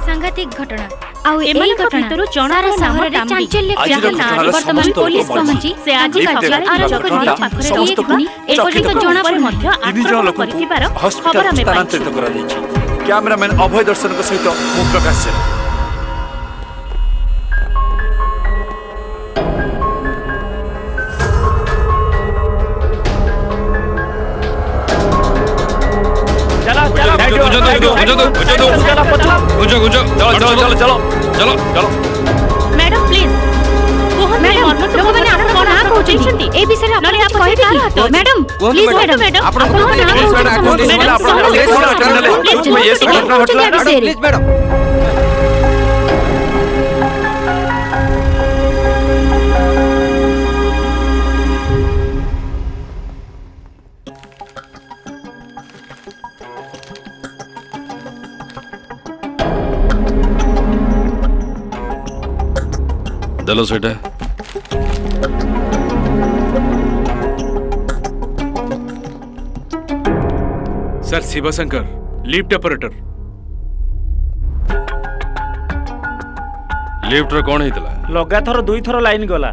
सांघातिक घटना आउ एई घटना सारा शहर रे चांचल्य व्यापी वर्तमान पुलिस पहुंची से आज आरंभ करी समस्त एपरिक जणा पर मध्य आक्रमण करितिबार खबर हमें स्थानांतरित करा दैछि। कैमरामैन अभय दर्शन के सहित मु प्रकाश से मैडम प्लीज मैडम लोग माने आपण कोन आ कहउछंती ए विषय रे आपण आप कहि कि मैडम प्लीज मैडम आपण कोन आ कहउछंती प्लीज मैडम दलो सेटा sir Shivshankar lift operator lift रे कोन हेतला लगातार 2 थर लाइन गला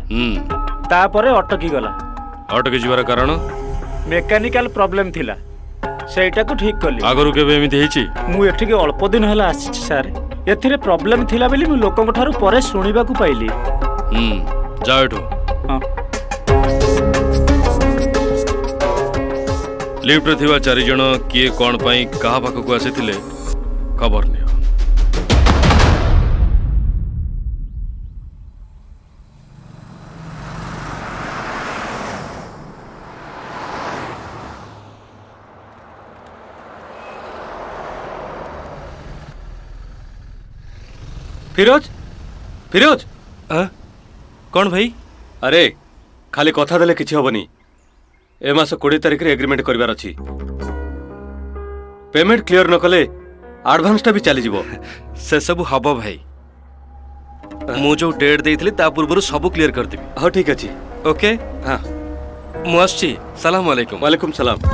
तापरे अटकी गला अटकी जीवार कारण मेकानिकल प्रॉब्लम थिला सेटा को ठीक करली आगरु केबे एमिति हेची मु एठी के अल्प दिन हला आछि सर एथिरे प्रॉब्लम थिला बेली मु लोकन ठारू परे सुनिबा को पाइली जाओ एठो हां लिफ्ट रे थिवा 4 जण किए कोन पई कहा पाख को आसीथिले खबर नियो। फिरोज फिरोज कौन भाई अरे खाली कथा देले किछि होबनी ए मास 20 तारिख रे एग्रीमेंट करबार अछि पेमेंट क्लियर न कले एडवांस टा भी चली जिवो से सब हबो भाई मु जो डेट देइथली ता पूर्व सब क्लियर कर देबी। हां ठीक अछि ओके हां मु आछि सलाम वालेकुम। वालेकुम सलाम।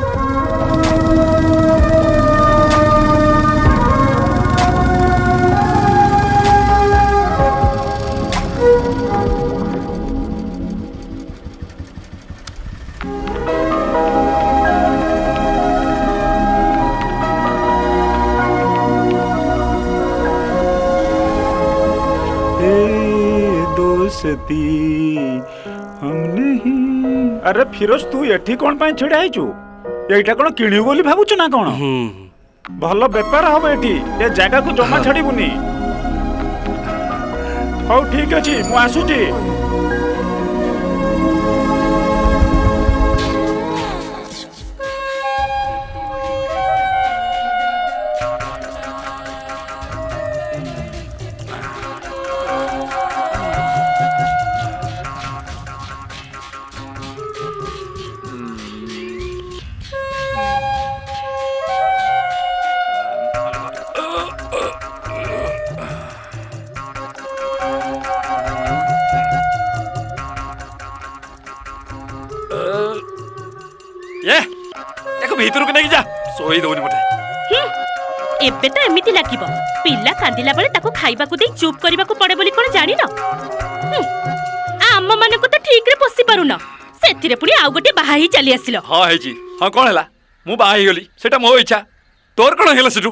हम नहीं अरे फिरोज तू एठी कोन पाई छिड़ा आइचू एटा कोन किणियो बोली भाबुछ ना कोन भलो व्यापार हबो एठी ए जागा को जमा छड़ीबुनी हो ठीक अछि मु आसुची। भीतर को नहीं जा सोई दौनी मटे ଏବେ ତ ଏମିତି ଲାଗିବ ପିଲା କାନ୍ଦିଲା ବେଳେ ତାକୁ ଖାଇବାକୁ ଦେଇ ଚୁପ୍ କରିବାକୁ ପଡେ ବୋଲି କଣ ଜାଣିନ? ଆମ ମାନଙ୍କୁ ତ ଠିକରେ ପୋଷି ପାରୁନ, ସେଥିରେ ପୁଣି ଆଉ ଗୋଟେ ବାହା ହେଇ ଚାଲି ଆସିଲ। ହଁ ହେଇଛି। ହଁ କଣ ହେଲା? ମୁଁ ବାହା ହେଇଗଲି, ସେଟା ମୋ ଇଚ୍ଛା। ତୋର କଣ ହେଲା ସେଠୁ?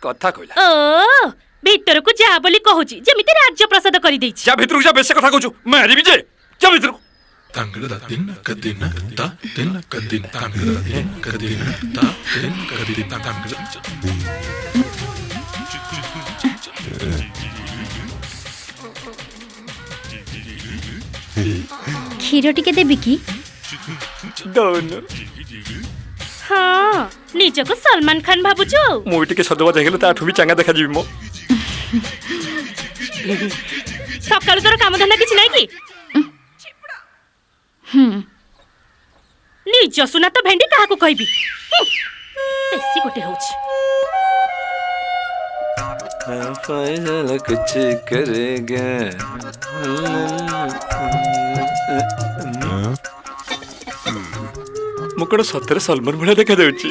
କଥା କହିଲା। ଓ ଭିତରକୁ ଯା ବୋଲି କହୁଛି, ଯେମିତି ରାଜ୍ୟପ୍ରସାଦ କରିଦେଇଛି। ଯା ଭିତରକୁ ଯା, ବେଶୀ କଥା କହୁଛୁ। ମାରିବି ଯେ, ଯା ଭିତରକୁ। କ୍ଷୀର ଟିକେ ଦେବି କି? ହଁ, ନିଜକୁ ସଲମାନ ଖାନ ଭାବୁଛୁ? ମୁଁ ଟିକେ ସଦବାଜ ହେଇଗଲେ ତାଠୁ ବି ଚାଙ୍ଗା ଦେଖାଯିବି ମୋ। ସକାଳୁ ତୋର କାମ ଧନ୍ଦା କିଛି ନାହିଁ କି? ନିଜ ସୁନା ତ ଭେଣ୍ଡି କାହାକୁ କହିବି? ବେଶୀ ଗୋଟେ ହଉଛି। ମୁଁ କଣ ସତରେ ସଲମାନ ଭଳିଆ ଦେଖାଯାଉଛି?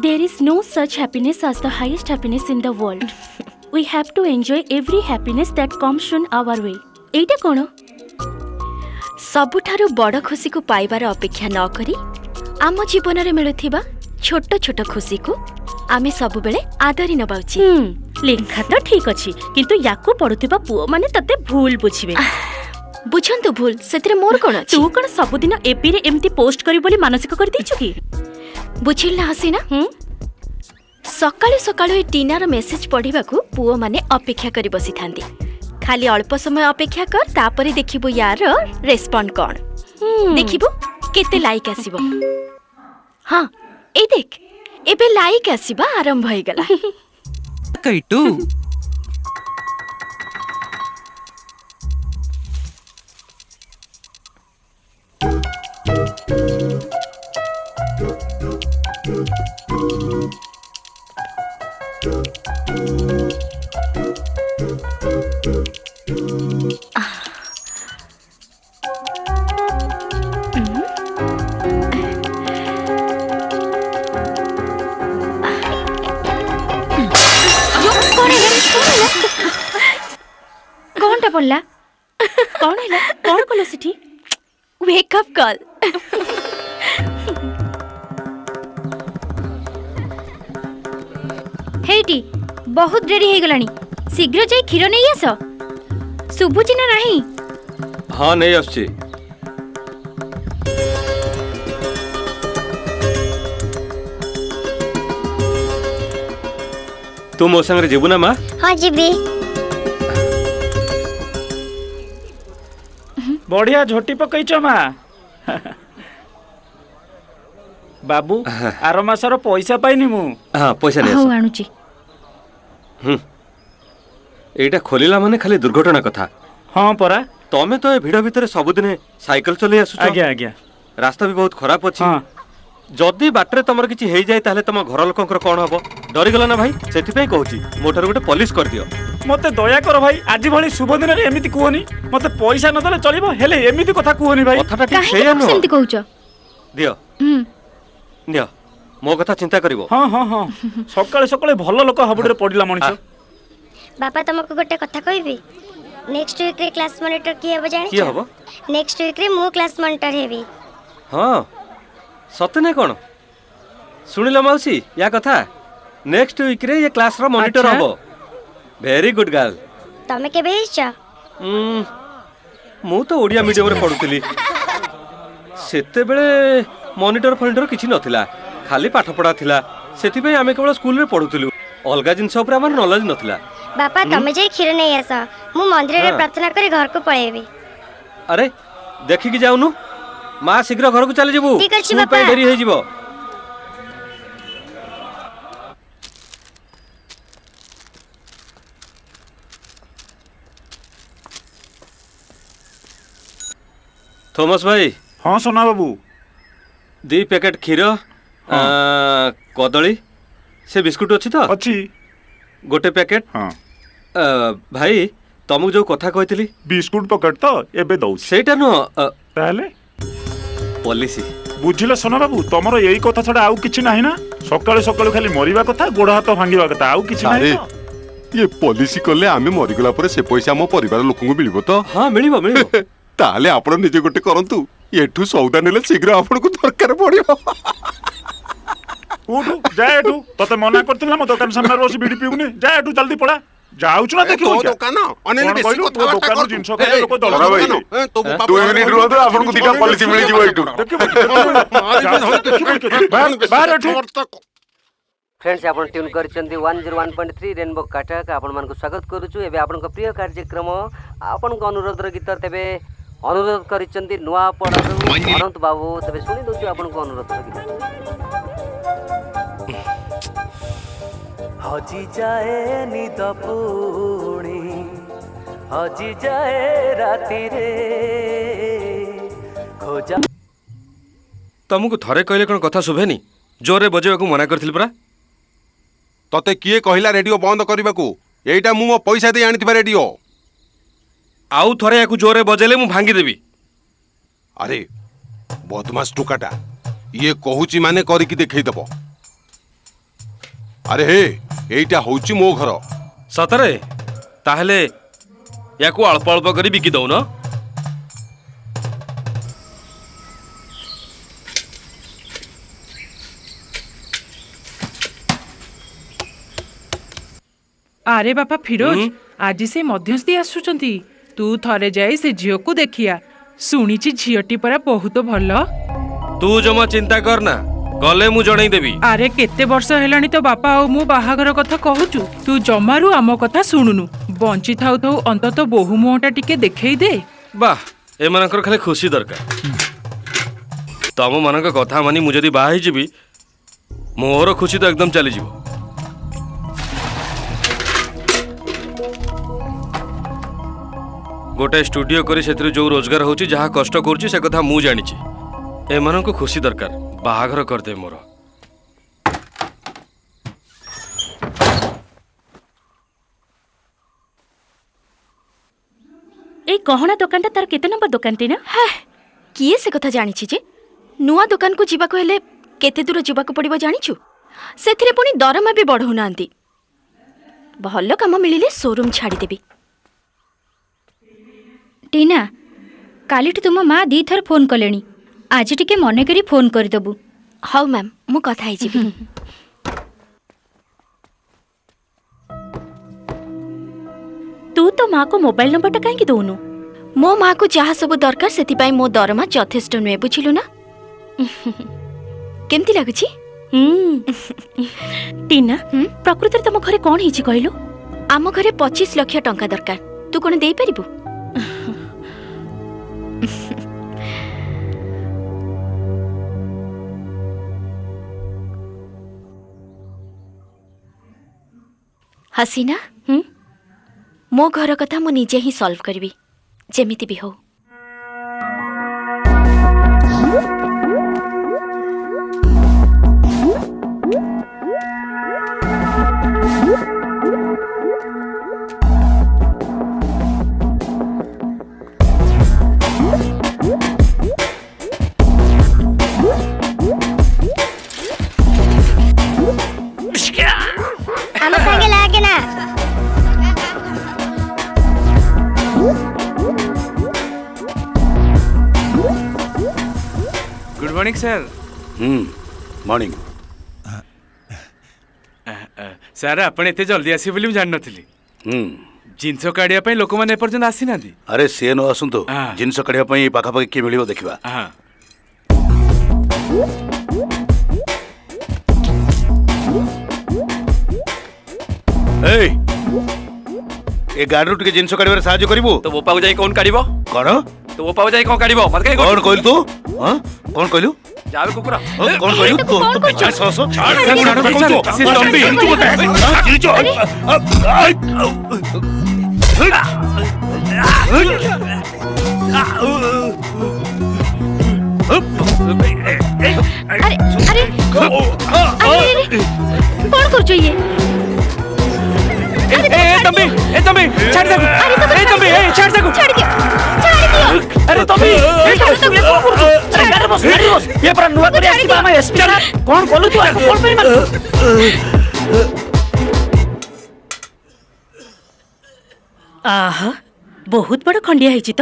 There is no such happiness as the highest happiness in the world. We have to enjoy every happiness that comes on our way. ଏଇଟା କ'ଣ? ସବୁଠାରୁ ବଡ଼ ଖୁସିକୁ ପାଇବାର ଅପେକ୍ଷା ନ କରି ଆମ ଜୀବନରେ ମିଳୁଥିବା ଛୋଟ ଛୋଟ ଖୁସିକୁ ଆମେ ସବୁବେଳେ ଆଦରି ନେବା ଉଚିତ। ଲେଖା ତ ଠିକ ଅଛି, କିନ୍ତୁ ୟାକୁ ପଢୁଥିବା ପୁଅ ମାନେ ତତେ ଭୁଲ ବୁଝିବେ। ବୁଝନ୍ତୁ ଭୁଲ, ସେଥିରେ ମୋର କ'ଣ ଅଛି? ତୁ କ'ଣ ସବୁଦିନ ଏପିରେ ଏମିତି ପୋଷ୍ଟ କରିବୁ ବୋଲି ମାନସିକ କରିଦେଇଛୁ କି? ବୁଝିଲ ନା ହସିନା? ସକାଳୁ ସକାଳୁ ଏ ଟିନାର ମେସେଜ ପଢିବାକୁ ପୁଅ ମାନେ ଅପେକ୍ଷା କରି ବସିଥାନ୍ତି। ଖାଲି ଅଳ୍ପ ସମୟ ଅପେକ୍ଷା କର, ତାପରେ ଦେଖିବୁ ୟାର ରେସ୍ପଣ୍ଡ କ'ଣ। ଦେଖିବୁ କେତେ ଲାଇକ୍ ଆସିବ। ହଁ ଏଇ ଦେଖ, ଏବେ ଲାଇକ୍ ଆସିବା ଆରମ୍ଭ ହେଇଗଲା। କ'ଣଟା ପଡିଲା? କ'ଣ ହେଲା? କ'ଣ କଲ ସେଠି? Wake up call. ହେଇଟି ବହୁତ ଡେରି ହେଇଗଲାଣି, ଶୀଘ୍ର ଯାଇ କ୍ଷୀର ନେଇ ଆସ। ଶୁଭୁଛି ନା ନାହିଁ? ହଁ ନେଇ ଆସୁଛି। ତୁ ମୋ ସାଙ୍ଗରେ ଯିବୁ ନା ମା? ହଁ ଯିବି। ବଢିଆ ଝୋଟି ପକେଇଛ ମା। ବାବୁ, ଆର ମାସର ପଇସା ପାଇନି ମୁଁ। ହଁ ପଇସା ନେଇ ହଉ ଆସ। ଆଣୁଛି। ଏଇଟା ଖୋଲିଲା ମାନେ ଖାଲି ଦୁର୍ଘଟଣା କଥା। ହଁ ପରା। ତମେ ତ ଏ ଭିଡ ଭିତରେ ସବୁଦିନେ ସାଇକେଲ ଚଲେଇ ଆସୁଛ। ଆଜ୍ଞା ଆଜ୍ଞା। ରାସ୍ତା ବି ବହୁତ ଖରାପ ଅଛି। ହଁ। ଯଦି ବାଟରେ ତମର କିଛି ହେଇଯାଏ ତାହେଲେ ତମ ଘର ଲୋକଙ୍କର କ'ଣ ହବ? ଡରିଗଲା ନା ଭାଇ? ସେଥିପାଇଁ କହୁଛି ମୋ ଠାରୁ ଗୋଟେ ପଲିସ କରିଦିଅ। ମତେ ଦୟା କର ଭାଇ, ଆଜି ଭଳି ଶୁଭ ଦିନରେ ଏମିତି କୁହନି। ମତେ ପଇସା ନଦେଲେ ଚଳିବ, ହେଲେ ଏମିତି କଥା କୁହନି ଭାଇ। କଥାଟା ଠିକ କାହିଁକି ସେଇଆ ତମେ ନୁହଁ। ସେମିତି କହୁଛ? ଦିଅ ଦିଅ। ମୋ କଥା ଚିନ୍ତା କରିବ। ହଁ ହଁ ହଁ ସକାଳେ ସକାଳେ ଭଲ ଲୋକ ହାବୁଡରେ ପଡିଲା ମଣିଷ। ବାପା ତମକୁ ଗୋଟେ କଥା କହିବି, ନେକ୍ସଟ ୱିକ୍ ରେ କ୍ଲାସ ମନିଟର କିଏ ହେବ ଜାଣିଛ? କିଏ ହବ? ନେକ୍ସଟ ୱିକ୍ ରେ ମୁଁ କ୍ଲାସ ମନିଟର ହେବି। ହଁ ସତେ ନା କ'ଣ? ଶୁଣିଲ ମାଉସୀ ୟା କଥା, ନେକ୍ସଟ ୱିକରେ ଏ କ୍ଲାସର ମନିଟର ହବ। Very good girl. ତମେ କେବେ ହେଇଛ? ମୁଁ ତ ଓଡ଼ିଆ ମିଡ଼ିୟମରେ ପଢ଼ୁଥିଲି, ସେତେବେଳେ ମନିଟର ଫନିଟର କିଛି ନଥିଲା, ଖାଲି ପାଠପଢ଼ା ଥିଲା। ସେଥିପାଇଁ ଆମେ କେବଳ ସ୍କୁଲରେ ପଢ଼ୁଥିଲୁ, ଅଲଗା ଜିନିଷ ଉପରେ ଆମର ନଲେଜ ନଥିଲା। ବାପା ତମେ ଯାଇ କ୍ଷୀର ନେଇ ଆସ, ମୁଁ ମନ୍ଦିରରେ ପ୍ରାର୍ଥନା କରି ଘରକୁ ପଳେଇବି। ଆରେ ଦେଖିକି ଯାଉନୁ, ମା ଶୀଘ୍ର ଘରକୁ ଚାଲିଯିବୁ, ଠିକ୍ ଅଛି ସ୍କୁଲ ପାଇଁ ବାପା। ଡେରି ହେଇଯିବ। थॉमस भाई। हाँ सोना बाबू। 2 पैकेट क्षीर, कदली से बिस्कुट अच्छी तो अच्छी गोटे पैकेट। हाँ भाई तुमको जो कथा कहती बिस्कुट पकेट तो एबे दौ सेटा नुह ताहले पॉलिसी बुझिले सोना बाबू, तमरो यही कथा छडा आउ किछि नाही ना? सकाळे सकाळे खाली मरिबा कथा, गोड़ हाथ भांगिबा कथा, आउ किछि नाही तो? ये पॉलिसी कले आमे मरिगला परे से पैसा मो परिवार लोकंगु मिलिबो तो? हाँ मिलिबो मिलिबो। ताले आपण निजे गोटे करंतु, एठू सौदा नेले शीघ्र आपण को दरकार पड़िबो। उठू जा एठू, तते मना करथिला म दुकान सामने रोसी बीडी पिउनी, जा एठू जल्दी पड़ा। जाउछु ना देखियो तो दुकान अनेले बेसी कथा दुकान जिंस खाले लोक दल भाई तो 2 मिनिट रुह तो आपण को दिटा पॉलिसी मिलि जीवो एठू। बाहर एठू। फ्रेंड्स आपण ट्यून करछन्ती 101.3 रेनबो काटक। आपण मान को स्वागत करूछु। एबे आपण को प्रिय कार्यक्रम आपण को अनुरोध र गीत तेबे अनुरोध करछन्ती नुआ पड़ारु अनंत बाबू। तेबे सुनि दोछु आपण को अनुरोध र गीत। हजी जाए निद पुणी, हजी जाए राति रे खोजा। तुमको थरे कहले कोन कथा सुभेनी? जोरे बजेवा को मना करथिल परा। तते किए कहिला रेडियो बंद करबा को? एटा मु मो पैसा दे आनिथिबा रेडियो। आउ थरे याकू जोरे बजेले मु भांगी देबी। अरे बदमाश टुकाटा, ये कहूची माने करिकी देखै दबो। अरे हे एटा होची मो घर। सतरे ताहले याकू अल्प अल्प करी बिकी दउ न। अरे बापा फिरोज, आज से मध्यस्थी आसुचंती, तू थरे जाई से झियो को देखिया। सुनिची झियोटी परा बहुत भल। तू जमा चिंता करना, गले मु जणै देबी। अरे केते वर्ष हेलानी तो बापा आ मु बाहागर कथा कहूचु, तू जमारू आम कथा शुणुनु। बंची थाउ थाउ अंतत बोहू मुहटा टिके देखै दे। वाह एमानकर खाली खुशी दरकार। तम मानक कथा मानी मु जदी बाहा हिजिबी, मोर खुशी तो एकदम चली जीवो। गोटे स्टूडियो करी सेतिर जो रोजगार होची, जहा कष्ट करूची से कथा मु जानिची। एमानक खुशी दरकार, बाहागर कर दे मोर। ए गहना दुकान तार केते नंबर दुकान टी ना? किए से कथा जानिछि जे नुआ दुकान को जीवा को हेले केते दूर जीवा को पड़िबो जानिछु? सेथिरे पुनी दरमा भी बढ़ौ नांती। भलो काम मिलिले शोरूम छाड़ी देबी। टीना, कालीठु तुम माँ 2 थर फोन कलेनी, आज टिके मने करी फोन कर दबु। हाउ मैम, मु कथा आइ जीबी। तू तो माँ को मोबाइल नंबर टा काहे दउनु? मो माँ को जहा सब दरकार सेति पई मो दरमा यथेष्ट नुए, बुझिलु ना? केमती लागुची? टीना, प्रकृति रे तम घरे कोन हिची कहलु? आम घरे 25 लाख टंका दरकार। तू कोन देई परिबु? हसीना, मो घर कथा मु निजे ही सॉल्व करबी, जेमिति भी हो। Morning sir. मॉर्निंग सर आपण एते जल्दी आसी बोली जान नथिली। जिनस काढिया पई लोक माने एपर्यंत आसी नांदी। अरे से न आसंतो जिनस कढिया पई पाखा पाखी के मिलिबो देखिबा। ए ए गाड़ी टिके जिनस काढिबार सहाय्य करबो। तो बोपा को जाई कोन काढिबो? कोन? तो बोपा को जाई कोन काढिबो? मत कहि कोन कहलु तू? हां कोन कहलु? जावे कुकुरा। कोन कहलु? तू पिछा सो छाड़ से तंबी तू बता। चिरिचो अरे अरे कौन कर ये? ए तंबी छाड़ दे। ए तंबी ए छाड़ दे। छाड़ दियो। अरे तंबी गाड़ी बस ये पर नुवा कर आसी बा एसपी कोन कोलु तू कोन पे मार। आहा बहुत बड़ खंडिया ହେଇଛି ତ।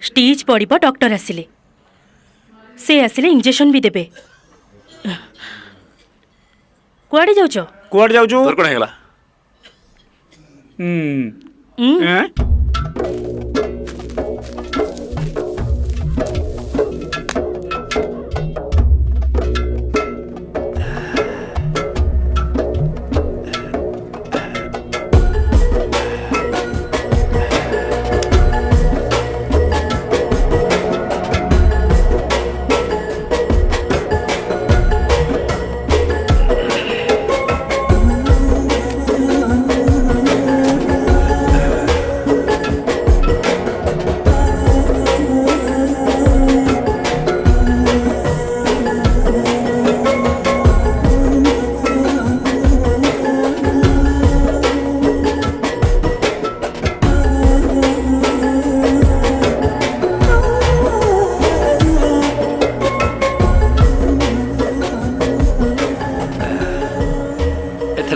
स्टिच पड़िबो डॉक्टर आसिले से आसिले इंजेक्शन भी देबे। कुआडे जाउछो? कुआडे जाउछु? तोर कोन हेला?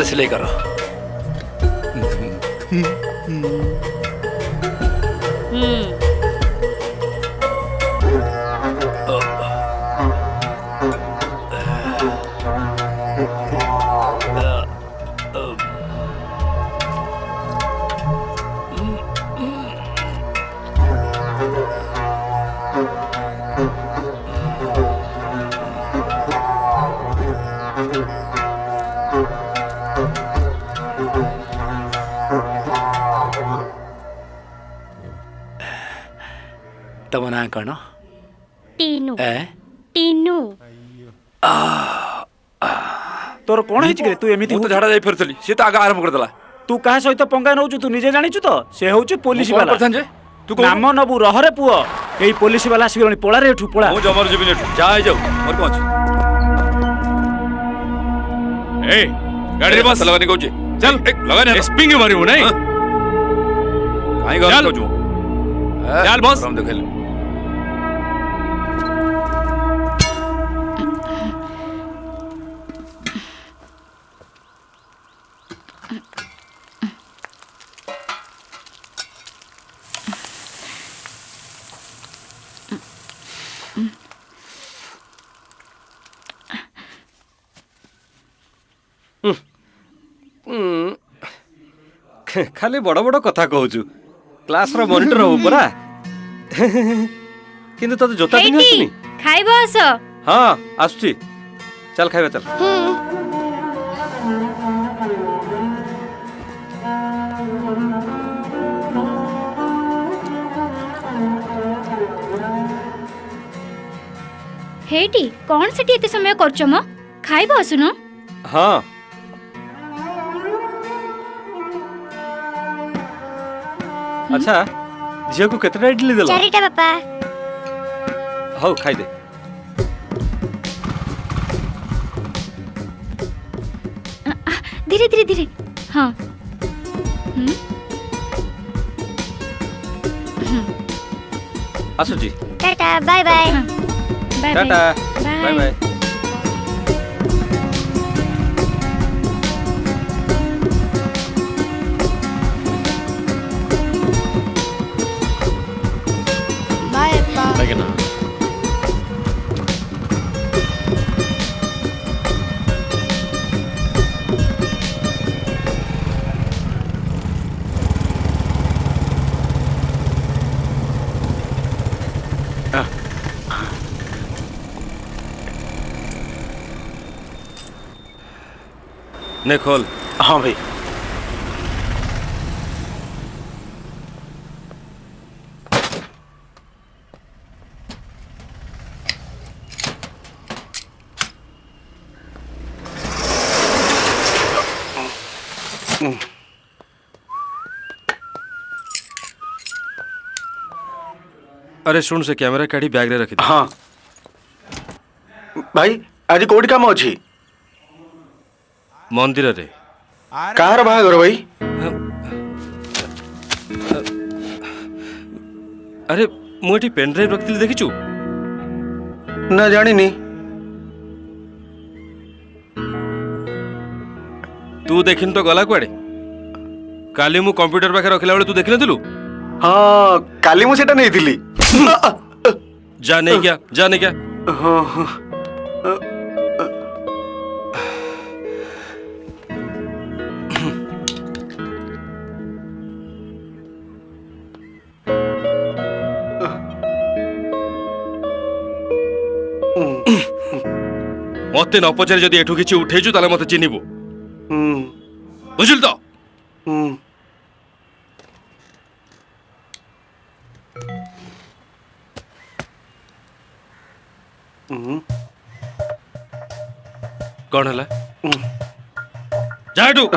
सिलाई करो। तम ना कौन? टीनू। ए टीनू। तोर कोन हिच गे? तू एमिति तो झाड़ा जाई फिरतली से तो आगा आरंभ कर देला। तू काहे सहित पंगा नउछु? तू निजे जानिछु तो से होउछु पुलिस कोन वाला। करथन जे तू को नाम नबु रहरे पुओ एई पुलिस वाला आसी पोला रे उठू पोला। मो जमर जीवन एठू जा जाऊ और कोन ए गाड़ी रे बस लगानी कहूची चल लगाने एसपी के मारिबो नहीं काई गल कहूचू चल बस हम देखेल खाली बड़ बड़ कथा कहूचु क्लास रो मॉनिटर हो परा किंतु तते जोता दिन हसनी खाइबो आस। हां आसुची चल खाइबा चल। हेटी कौन सेठी एते समय करछो म? खाइबो आसुनो? हां अच्छा झियो को केतरा इडली देला? चारिटा बापा। हाउ खाइ दे। धीरे धीरे धीरे। हाँ आसु जी tata bye bye. Bye tata bye bye. ने खोल। हाँ भाई। अरे शुण से कैमेरा काढ़ी बैग रे रखी। हाँ भाई आज कोडी काम अछि मंदिर रे। कार बाहागर भाई? अरे मुझे पेन ड्राइव रखी देखिचु ना जानी नहीं। तू देखिन तो गला कुआडे? काली मु कंप्यूटर पाखे रखिला बेले तू देखि नथिलु? हाँ काली मु सेटा नहीं थिली। जा नहीं क्या, जा नहीं क्या। हाँ हाँ मते न पचारे जदि एठू किछि उठेजु ताले मते चिन्हिबो। बुझिल तो? कौन हला? जा एठू।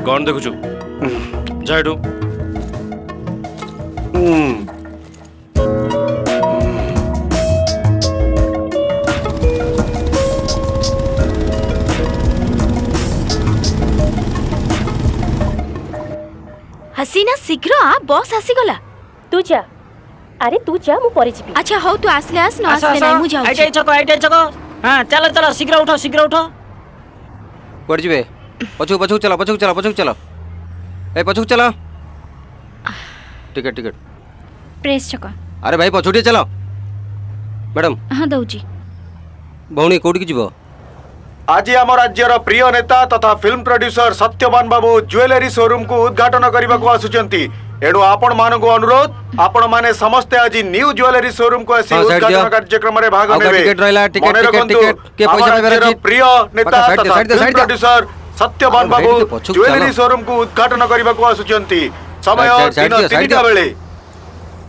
कौन देखुचु? जा एठू। हसीना शीघ्र आ, बस आसीगला। तू जा। अरे तू जा, मु परे जिबी। अच्छा हौ तू आसले आस, न आसले नै मु जाऊ। आइटे चको। हां चलो चलो शीघ्र उठो। कोड जिबे? पछू चलो। ए पछू चलो। टिकट। प्रेस छक। अरे भाई पछूटी चलो। मैडम। हाँ दउजी। भौणी कोड की जीवो? आज आम राज्यर प्रिय नेता तथा फिल्म प्रोड्यूसर सत्यवान बाबू ज्वेलरी शोरूम को उद्घाटन करने को आसुचंती। एणु आपण मानक अनुरोध, आपण माने समस्त आज न्यू ज्वेलरी शोरूम को आसी उद्घाटन कार्यक्रम रे भाग नेबे। टिकट के पैसा देबे? प्रिय नेता तथा फिल्म प्रोड्यूसर सत्यवान बाबू ज्वेलरी शोरूम को उद्घाटन करने को आसुचंती। समय 3:30 बेले।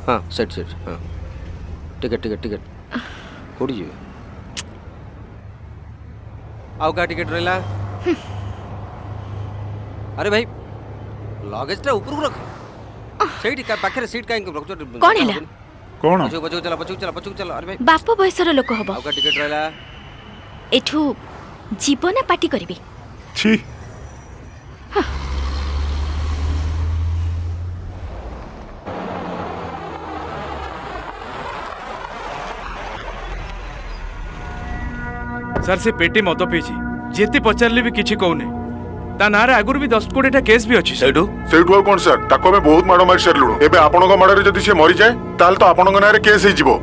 हां सेट हां। टिकट कोडी जीवे? आउ का टिकट रहला? अरे भाई लगेज टा ऊपर रख। सेठी का पाखरे सीट काहे रख? कोन हैला? कोन? पछू चलो। अरे भाई बाप बयसर लोक हबो। आउ का टिकट रहला? एठू जीवन पार्टी करबी। छी सर से पेटी मत पीची जेते पचारले भी किछि कहू नै। ता नारे आगुर भी 10 कोटीटा केस भी अछि। सेठू कोन सर? ताको में बहुत माडो मार सरलुनु। एबे आपनको माडरे जदी से मरि जाय ताल तो आपनको नारे केस हे जिवो।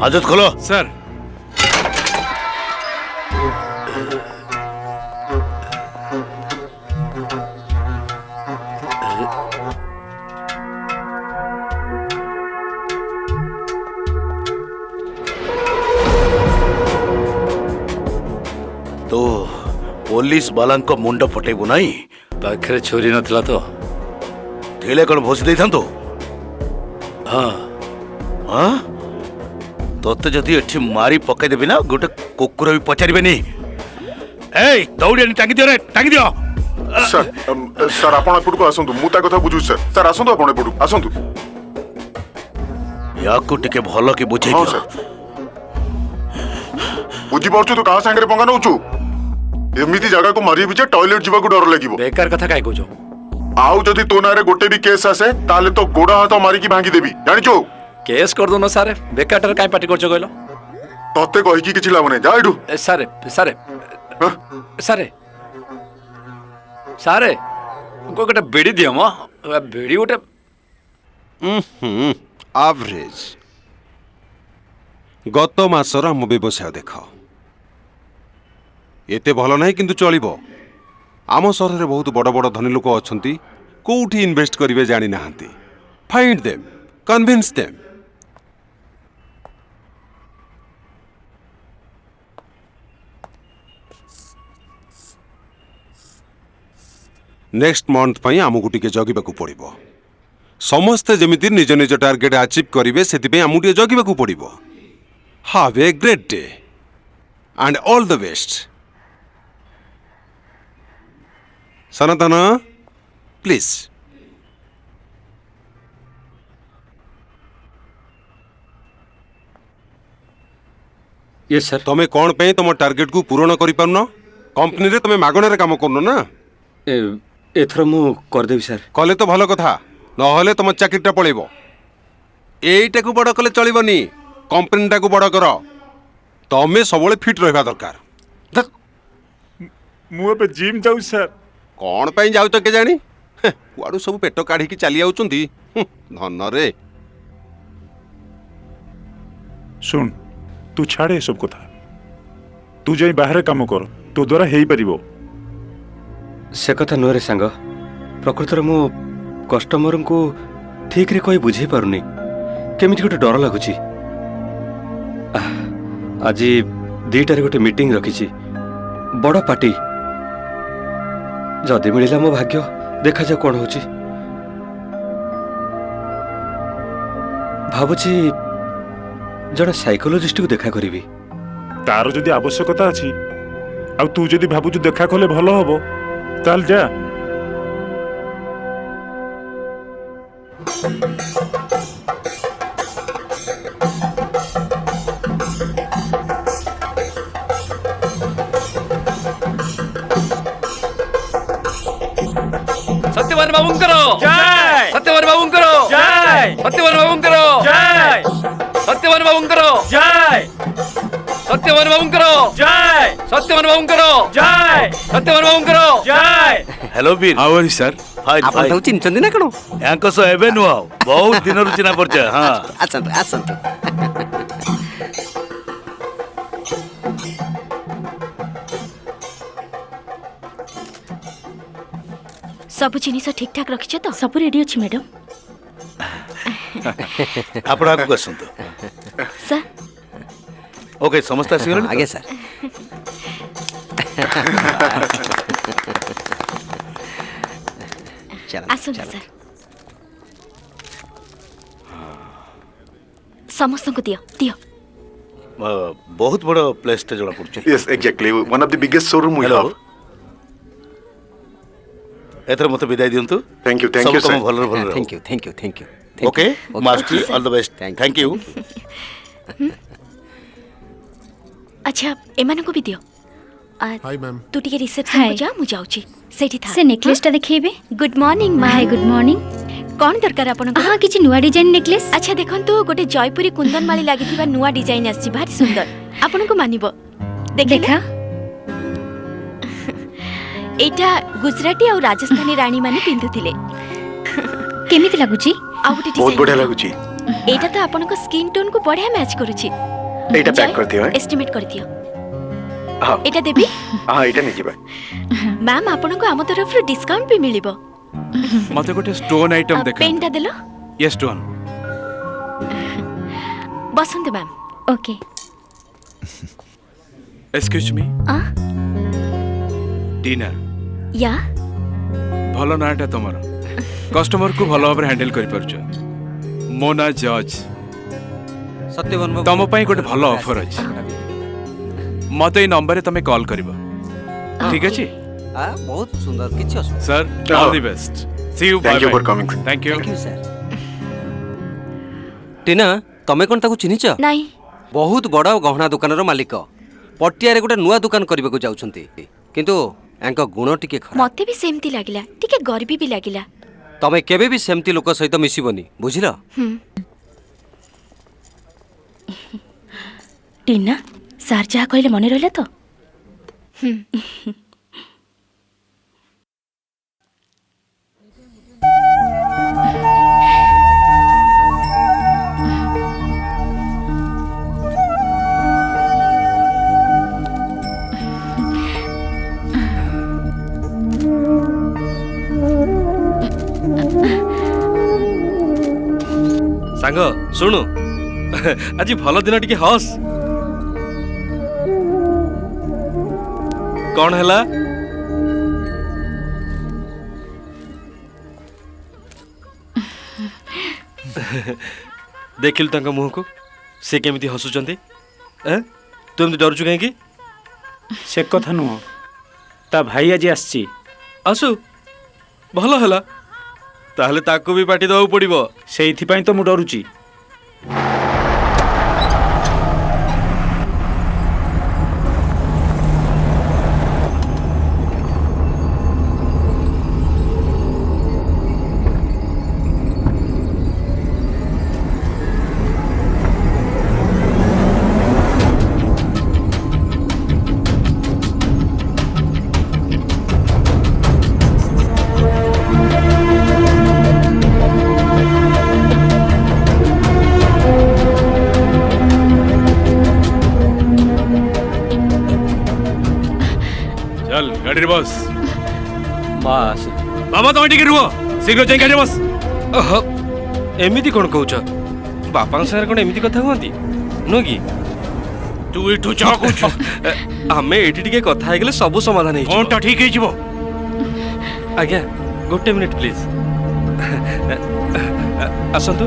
हाजत खोलो। सर तो पुलिस बालांक मुंड फटेबु नाही? पाखरे छोरी नथला तो थेले कोन भोसी देई थांतो? हां तोते जदी एठी मारी पके देबी ना गोटे कुकुर भी पचारिबे नी। ए दौड़ी टांगी दियो रे, टांगी दियो। सर आपण एपट को आसंतु, मु ता कथा बुझु सर। सर आसंतु, आपण एपट आसंतु। याकू टिके भलो की बुझे हां दियो। सर। बुझी पारछु तू कहा सांगरे पंगा नउछु एमिति जगह को मारी बिचे टॉयलेट जीवा को डर लागिवो बेकार कथा काहे कहजो आउ जदी तो नारे गोटे भी केस आसे ताले तो गोड़ा हाथ मारी की भांगी देबी जानिचो केस कर दोनो सारे बेकारटर काहे पार्टी करजो कहलो तते कहि की किछि लाभ नै जा एडू सारे सारे सारे सारे को गोटे बेडी दियो म बेडी गोटे एवरेज गत मासर आम व्यवसाय देख एते भल नहीं किंतु चलिबो आम सहर में बहुत बड़ बड़ धनी लोक अच्छा कोठी इन्वेस्ट करेंगे जानी ना find them convince them next month पई आमको टिके जगिबाकू पड़िबो समस्ते जमिति निज निज टार्गेट अचीव करेंगे से आमको टिके जगिबाकू पड़िबो have a great day and all the best Sanatan please yes sir तमें कौन पे तुम टार्गेट को पूरण कर पारन कंपनी रे तमें मागणार काम करन ना एथर मु कर देबी सर कले तो भल कथा नहले तुम चाकरीटा पळेबो एईटा को बड़ कले चलिबनी कंपनीटा को बड़ कर तमें सबले फिट रहबा दरकार मु पे जिम जाऊ सर कौन पे जाऊ के जानी कुआडू सब पेट काढ़ी की चली आउचंदी धन रे सुन तू छाड़े सब कथा तू जाई बाहर काम कर तो द्वारा हेई परिबो से कथा नुह रे सांग प्रकृत मु कस्टमर को ठीक रे कोई बुझे पारुनी केमिति गोटे डर लागुची आज 2टारे गोटे मीटिंग रखी बड़ पार्टी जदि मिला मो भाग्य देखा जाओ कौन होची भावुची जड़े साइकोलॉजिस्ट को देखा करी तार जदि आवश्यकता अछि आ तू जदि भाबुछु देखा कले भलो हबो ताल जा सत्यवान बाबूंकर जय सत्यवान बाबूंकर जय सत्यवान बाबूंकर जय सत्यवान बाबूंकर जय सत्यवान बाबूंकर जय सत्यवान बाबूंकर जय सत्यवान बाबूंकर जय hello Veer how are you sir fine आपण तो चिन्हचंदी ना कणो यांको सो एबे नुआ बहुत दिन रु चिना परिचय हां आसंत आसंत सब जिनिस ठीक ठाक रखिछ तो सब रेडी अछि मैडम आपण आगु असंतो सर ओके समस्त आसीगले आगे सर आसन सर समस्त को दियो दियो बहुत बड़ प्लेस ते जणा पड़छ yes exactly one of the biggest showroom we have Ather मते विदाई दियंतु थैंक यू सर भल भल thank you okay master all the best thank you अच्छा एमान को भी दियो हाय मैम तू टिके रिसेप्शन को जा मु जाउची सेठी था से नेकलेस ता देखिबे good morning hi good morning कौन दरकार आपन हां किछि नुवा डिजाइन नेकलेस अच्छा देखन तो गोटे जयपुरी कुंदन माली लागिथिबा नुवा डिजाइन आछि भारी सुंदर आपन को मानिबो देखा एटा गुजराती और राजस्थानी रानी माने पिंधुथिले केमिति लागुची आ गोटे बहुत बढ़िया लागुची एटा तो आपन को स्किन टोन को बढ़िया मैच करूची एटा पैक कर दियो एस्टिमेट कर दियो हां एटा देबी हां एटा नै जिबा मैम आपन को हम तरफ रो डिस्काउंट भी मिलिबो मते गोटे स्टोन आइटम देखा पेनटा देलो ये stone Basant ma'am okay excuse me dinner या भलो नाटा तमर कस्टमर को भलो भाबरे हैंडल करि परछ मोना जज सत्यवान तम पई गोटे भलो ऑफर अछि मते ई नंबर रे तमे कॉल करबो ठीक अछि बहुत सुंदर किछ sir all the best see you bye thank you for coming thank you sir Tina तमे कोन ताकू चिनिछ नहीं बहुत बड़ गहना दुकान रो मालिक पटिया गोटे नुआ दुकान करने को जाउछंती किंतु एंक गुण टिके खराब। मते भी सेमती लागिला टिके गरीबी भी लागिला। तमे केबे भी सेमती लोक सहित मिसिबनी बुझिलो। टीना सार जहाँ कहले मन रहा तो सांग शुणु आज भल दिन टिके हस कौन है देखिल तंक मुह को से केमिति हसुचंती तू एमती डरुचु कहीं से कथा नुह ता भाई आज आसची आसु भल है ताहले ताको भी पार्टी दवा पड़ो से तो मु डरुची। गाड़ी बस बस बाबा तुम टिके रुह शीघ्र जाई गाड़ी बस। एमिति कौन कहूच बापा सागर कौन एमिति कथा कहती नु कि तू एठू जा कहूच आमे एठी टिके कथा हे गेले सब समाधान हे कोनटा ठीक हे जिवो। आज्ञा गोटे मिनिट प्लीज आसंतु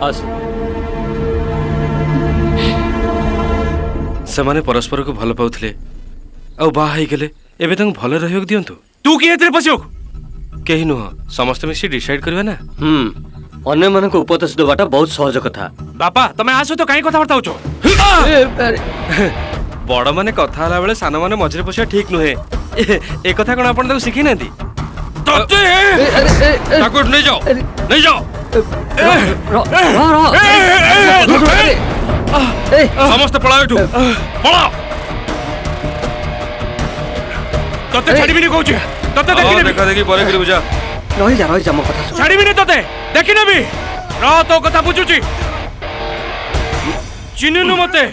आस सेमाने परस्पर को भल पाउथिले आ बाहा हे गेले एबे तंग भले रहयोग दियंतु। तू कि एतरे पसियो केही नुह समस्त मिसी डिसाइड करबा ना। अन्य मन को उपदेश देवाटा बहुत सहज कथा। बापा तमे आसो तो काई कथा बर्ता होचो बड़ माने कथा हला बेले सान माने मझरे पसिया ठीक नुहे ए कथा कोन आपण ताको सिखि नांती ताको नहीं जाओ नहीं जाओ समस्त पळाओ एठू पळाओ तते छाड़ी बिनी कहूची तते देखि नेबी देखा देखी परे करी बुझा रही जा मो कथा छाड़ी बिनी तते देखि नेबी र तो कथा बुझुची चिन्हनु मते।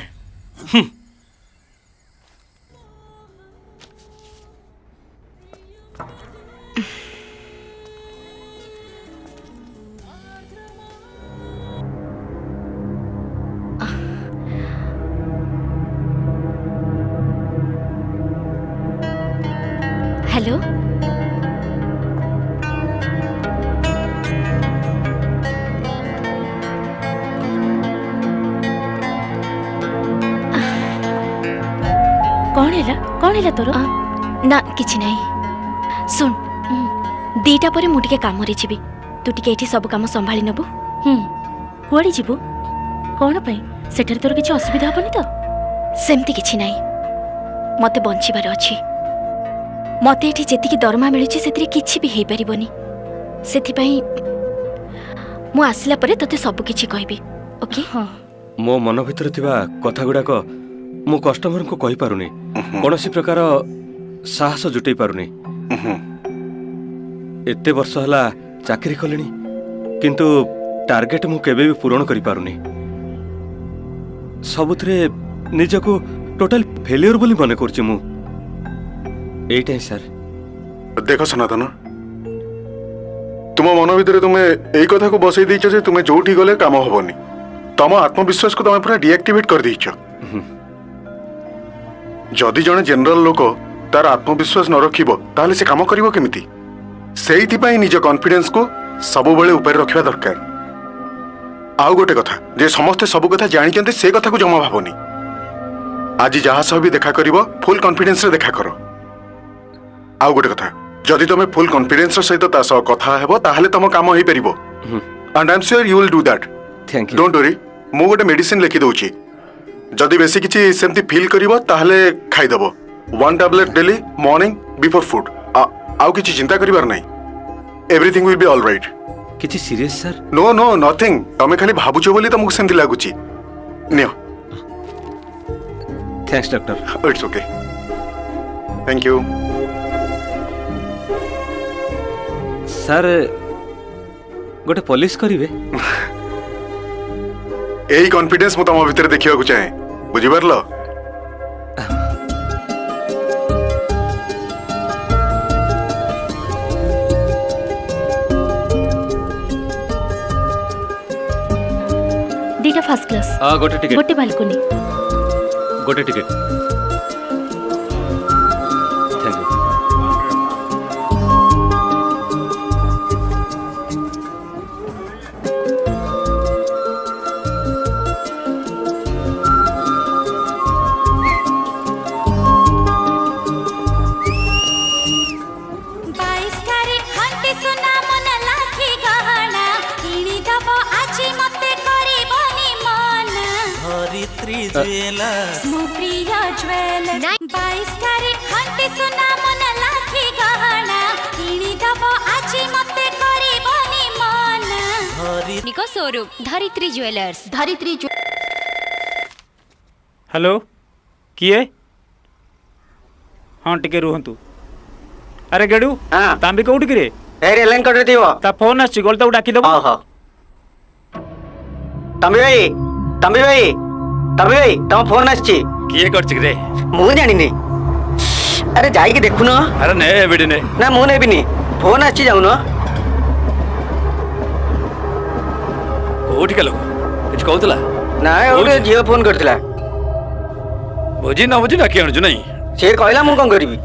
हेलो कौन है तोर ना किछि नहीं सुन दीटा परे मु टिके काम रे जीवी तू टिके एठी सब काम संभाली नबु। कुआड़ी जीवु कौन पई सेठर तोर किछि असुविधा हबनी तो सेमती किछि नहीं मते बंचिबार अछि मते एठी जेतिकी दरमा मिलुछि सेतिरे किछि भी हेई परिबोनी सेति पई मु आसिला परे तते सब किछि कहबी ओके। मो मन भितर थिबा कथा गुडा को मु कस्टमर को कहि पारुनी कोनोसी प्रकार साहस जुटै पारुनी। एते वर्ष हला चाकरी कलेनी किंतु टार्गेट मु केबे भी पूर्ण करि पारुनी सबुथरे निजको टोटल फेलियर बोली मने करछि मु एटाई सर। देखो सनातन तुम मन भितर तुमे एई कथा को बसई दैछ जे तुमे जोठी गले काम होबनी तम आत्मविश्वास को तुमे पूरा डीएक्टिवेट कर दैछ। जदि जने जनरल लोक तार आत्मविश्वास न रखिबो ताले से काम करिवो केमिति सेइथि पई निज कॉन्फिडेंस को सब बेले ऊपर रखिबा दरकार। आउ गोटे कथा जे समस्त सब कथा जानि चंते से कथा को जमा भाबोनी आज जहा सब भी देखा करिवो फुल कॉन्फिडेंस रे देखा करो। आउ गोटे कथा जदि तुमे फुल कॉन्फिडेंस सहित ता सह कथा हेबो ताहले तम काम होई परिबो and I am sure you will do that. Thank you don't worry मु गोटे मेडिसिन लिखि दउची जदि बेसी किछि सेमती फील करिवो ताहले खाइ दबो 1 tablet daily morning before food आउ किछि चिंता करिवार नै everything will be all right किछि serious sir no no nothing तमे खाली भाबुचो बोली तमको सेमती लागुची नियो thanks doctor it's okay thank you sir गोटे पॉलिश करिवे एही कॉन्फिडेंस मु तम भीतर देखिबा को चाहे बुझि परलो दीटा फर्स्ट क्लास गोटे टिकट गोटे बालकोनी गोटे ticket thank you showroom Dharitri jewellers hello किए हाँ टिके रुहंतु अरे गेडू तांबी कोउठी किरे एरे लाइन कट दियो ता फोन आछि गोल तो डाकी दबो हां तंबी भाई तम फोन आछि किए करछि रे मु जानि नै अरे जाई के देखु न अरे ने एबिडी ने ना मु नै बिनी फोन आछि जाउ न कोठी के लोग कुछ कहउतला ना ओके जियो फोन करथिला बुझी ना बुझी ना के अणजु नहीं से कहला मु कोन करबी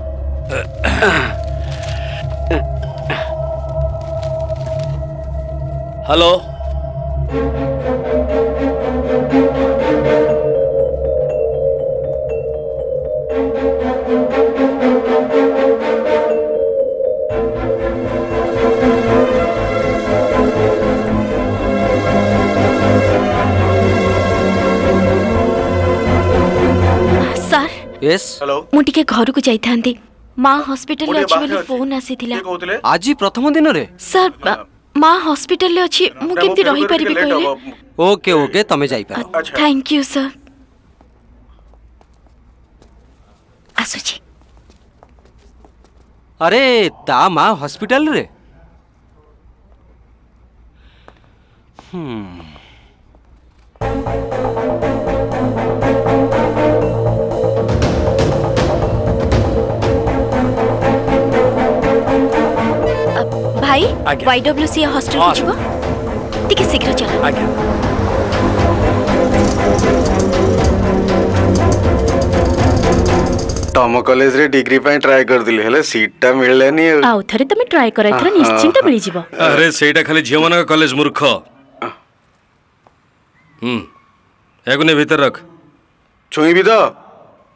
हेलो सर यस हेलो मु टिके घर को जाई थांती मां हॉस्पिटल ले अछि बोली फोन आसीथिला आज प्रथम दिन रे सर मां हॉस्पिटल ले अछि मु केमती रही परिबे कहले ओके ओके तमे जाई पार थैंक यू सर आसुची अरे ता मां हॉस्पिटल रे भाई वाईडब्ल्यूसी हॉस्टल को छिबो टिके शीघ्र चलो आज्ञा तम कॉलेज रे डिग्री पई ट्राई कर दिले हेले सीट ता मिललेनी आउ थरे तमे ट्राई करा एथरा निश्चिंत मिली जिवो अरे सेटा खाली झियो मन कॉलेज मूर्ख एगुने भीतर रख छुईबी तो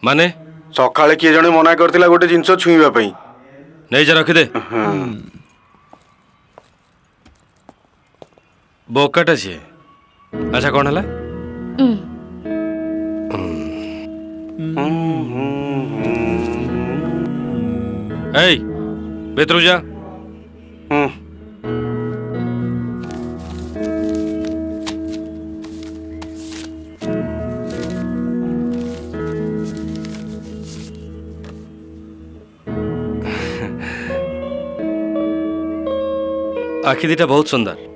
माने सकाळे किए जणे मना करथिला गोटे जिंस छुईबा पई नहीं जा रख दे बोकाटा छे अच्छा कौन हला ए बेतरु जा आखि दीटा बहुत सुंदर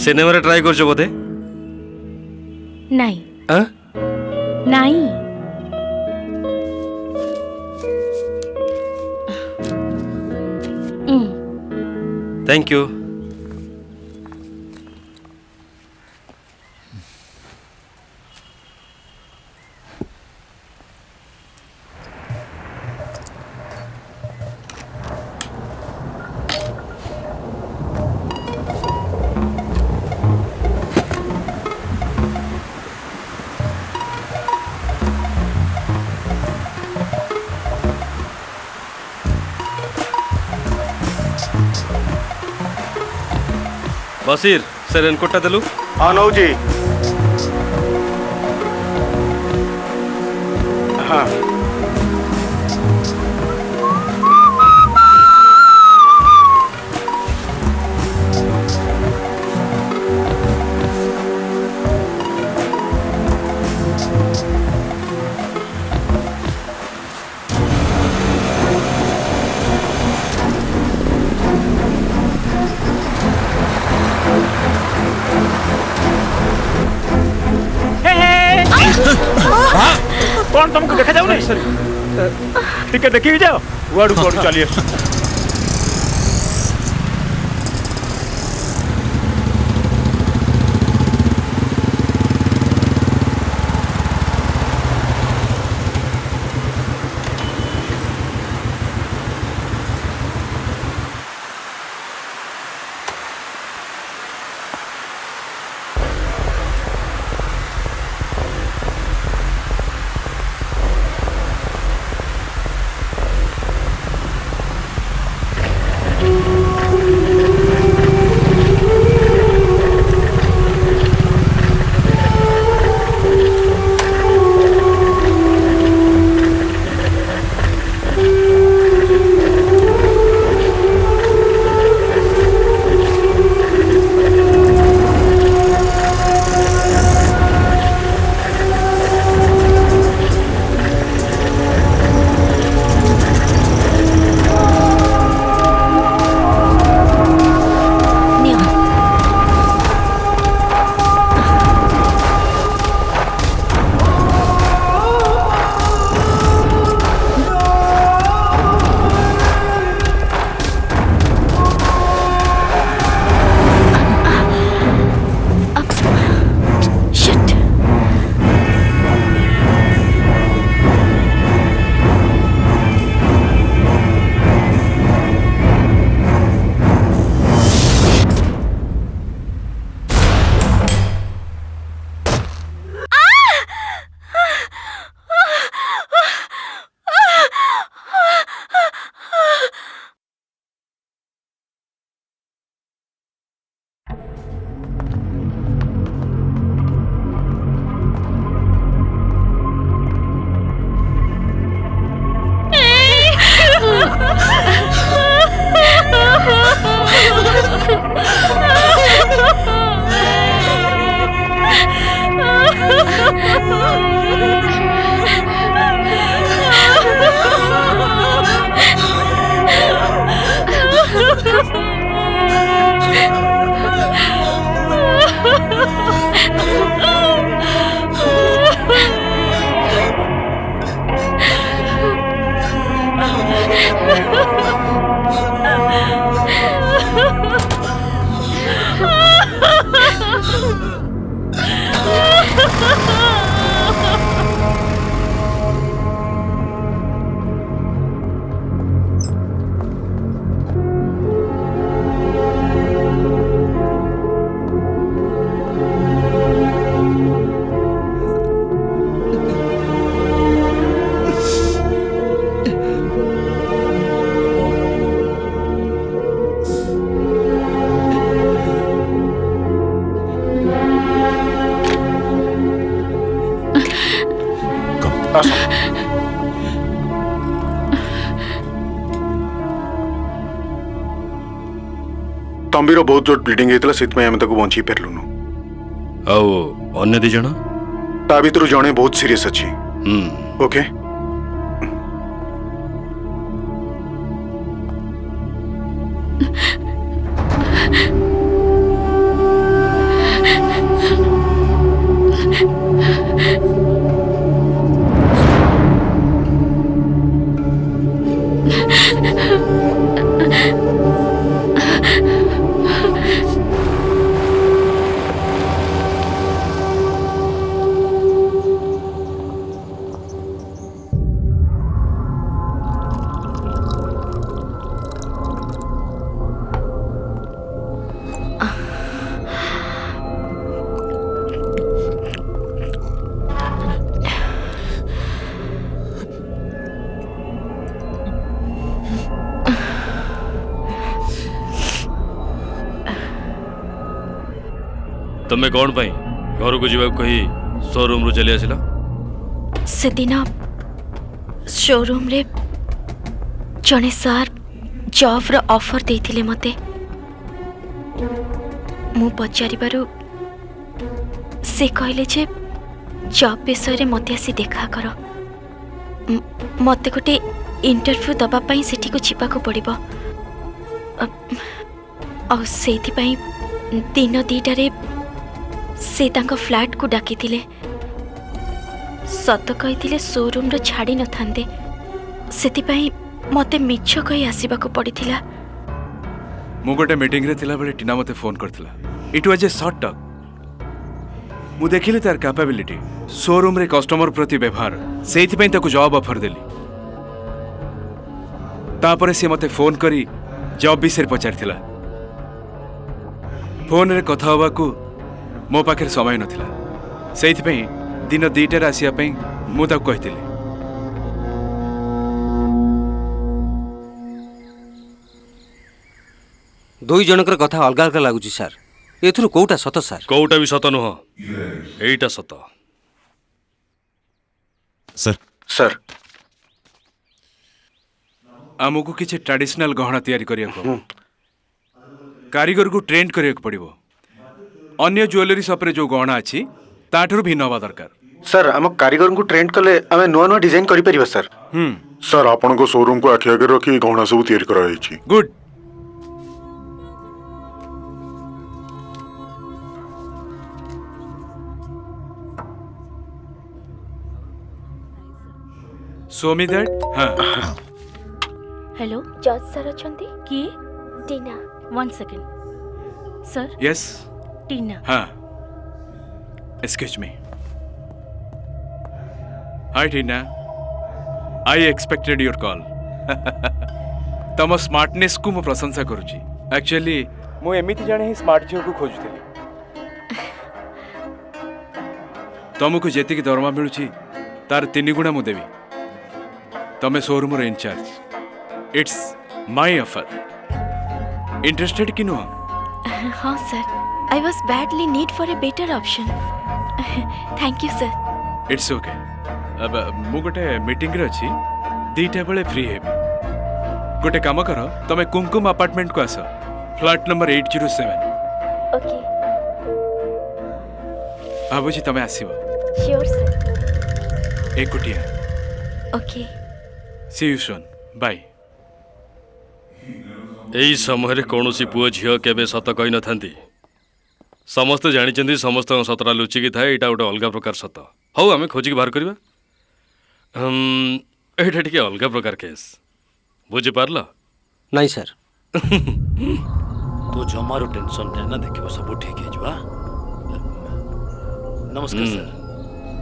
सिनेमा रे ट्राई करछो बोधे नहीं हां नहीं थैंक यू बसीर से रेनकोटा देलु हाँ नौजी हाँ कौन तुमको देखा जाऊ नहीं टिके देखी जाओ वाड़ू वाड़ू चलिए तंबीर बहुत जोर ब्लीडिंग होता से बची पार्लुनु अन्य दी जण ता भीतर जड़े बहुत सीरियस अच्छी ओके तुम्हें कौन पाई घर को जीवा कही शोरूम रु चली आसिल? से दिन शोरूम रे जने सार जॉब रो ऑफर देथिले मते। मु पचारिबारु से कहले जे जॉब विषय रे मते आसी देखा कर। मते गोटे इंटरव्यू दबा पाई सेठी को छिपा को पड़िबो। और सेथि पाई दिन 2टारे से तांको फ्लैट को डाकिथिले। सत कहिथिले शोरूम रो छाड़ी न थांदे, सेथि पाई मते मिछ कहि आसीबा को पड़िथिला। मु गोटे मीटिंग रे थिला बेले टीना मते फोन करथिला। It was a short talk. मु देखिले तार कैपेबिलिटी, शोरूम रे कस्टमर प्रति व्यवहार, सेथि पई ताको जॉब ऑफर देली। तापरे से मते फोन करी जॉब विषय पचारिथिला। फोन रे कथा होबा को मो पाखे समय नथिला, सेथि पई दिन 2टारे आसिया पई मु ताको कहिथिली। दुई जनकर कथा अलग अलग लगुच सार। एथुरु कोउटा सत सार? कोउटा भी सत नुह, एईटा सत। सर आमको किसी ट्रेडिशनल गहना तैयारी करिया कारीगर को ट्रेंड करिया पड़िबो। अन्य ज्वेलरी शॉप रे जो गहना अछि ताठर भिन्न हवा दरकार। सर आम कारीगर को ट्रेंड कले आमे नुआ नुआ डिजाइन करि परिबा सर। सर आपनको शोरूम को आखि आगे रखी गहना सब तैयारी करा जायछि। गुड। Show me that. हाँ. हेलो जज सर अछंती की? टीना। 1 सेकंड सर। Yes. टीना। हाँ. Excuse me. Hi Tina. I expected your call. तम स्मार्टनेस को मु प्रशंसा करूची। एक्चुअली मु एमिति जाने ही स्मार्ट झियो को खोजुथिली। तुमको जेति की दरमा मिलुची तार 3 गुणा मु देवी। तमे शोरूम रो in charge. It's my offer. Interested कि नुह? हाँ sir, I was badly need for a better option. Thank you sir. It's okay. अब मु गोटे मीटिंग रे अछि, 2टा बेले फ्री हेबी। गोटे काम करो, तमे कुमकुम अपार्टमेंट को आसो, फ्लैट नंबर 807। ओके। भाबुची तमे आसीबो? Sure sir. एकुटिया। Okay. See you soon. Bye. एई समय रे कोनोसी पुओ झियो केबे सत कहि न थांती। समस्त जानिचंदी समस्त सतरा लुचि कि थाए। एटा गोटे अलगा प्रकार सत। हौ आमे खोजी बाहर करबा। एटा टिके अलगा प्रकार केस। बुझि पारला? नहीं सर। तो जमारो टेंशन ना देखिबो सब ठीक हे जबा। नमस्कार सर।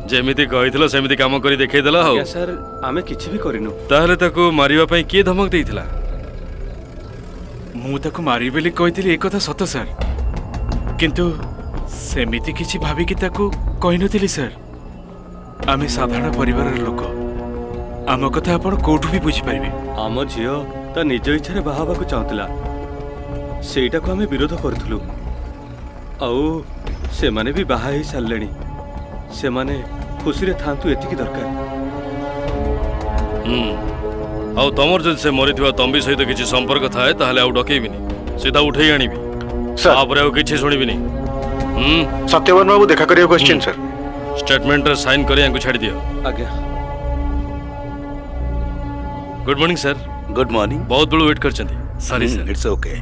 जेमिति कहिथिलो सेमिति काम करी देखै देला हो। सर आमे किछि भी करिनु। ताहले ताको मारिबा पई के धमक देइथिला? मु ताको मारी बेली कहिथिली एक कथा सत सर, किंतु सेमिति किछि भाबी कि ताको कहि नथिली सर। आमे साधारण परिवार लोक, आम कथा आपण कोठु भी बुझि पारिबे। आम झियो ता निज इच्छा रे बाहाबा को चाहतला, सेटा को आमे विरोध करथुलु। आउ से माने भी बाहा ही साललेनी। से माने खुशी रे थांतु एति की दरकार। आउ तमर जद से मरिथिबा तंबी सहित किछि संपर्क थाए ताहले आउ डकेबिनी, सीधा उठै आनिबी। सर आपरे आउ किछि सुनिबिनी। सत्यवान बाबू देखा करियो क्वेश्चन सर। स्टेटमेंट रे साइन करी आंकु छाडी दियो। आज्ञा। Good morning sir. Good morning. बहुत बड़ वेट करचंदी। Sorry sir. It's okay.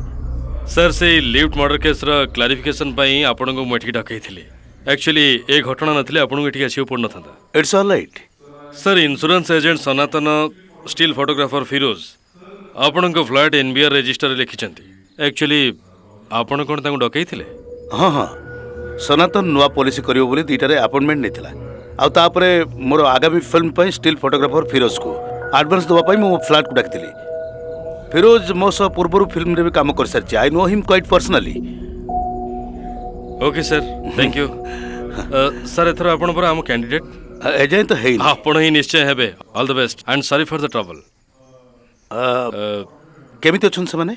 Sir से लिफ्ट मर्डर केस रा क्लैरिफिकेशन पई आपन को मठी डकैथिले। एक्चुअली ए घटना नथिले आपन को एठी आसीओ पड़ नथांता। It's all right. Sir insurance agent Sanatan steel photographer Firoz आपन को फ्लैट एनबीआर रजिस्टर रे लिखिचंती। एक्चुअली आपन कोन तांको डकैथिले? हाँ हाँ सनातन नुआ पॉलिसी करियो बोली 2टारे अपॉइंटमेंट नेथिला। आ तापरे मोर आगामी फिल्म पई स्टील फोटोग्राफर फिरोज को एडवांस दवा पई मो फ्लैट को डाकिथिली। फिरोज मो सह पूर्वरु फिल्म रे भी काम कर सारछि। I know him quite personally. Okay sir, thank you. Sir एथर आपन पर हम कैंडिडेट एजाय तो हेई। आपन ही निश्चय हेबे। All the best and sorry for the trouble. केमिति अछन से माने?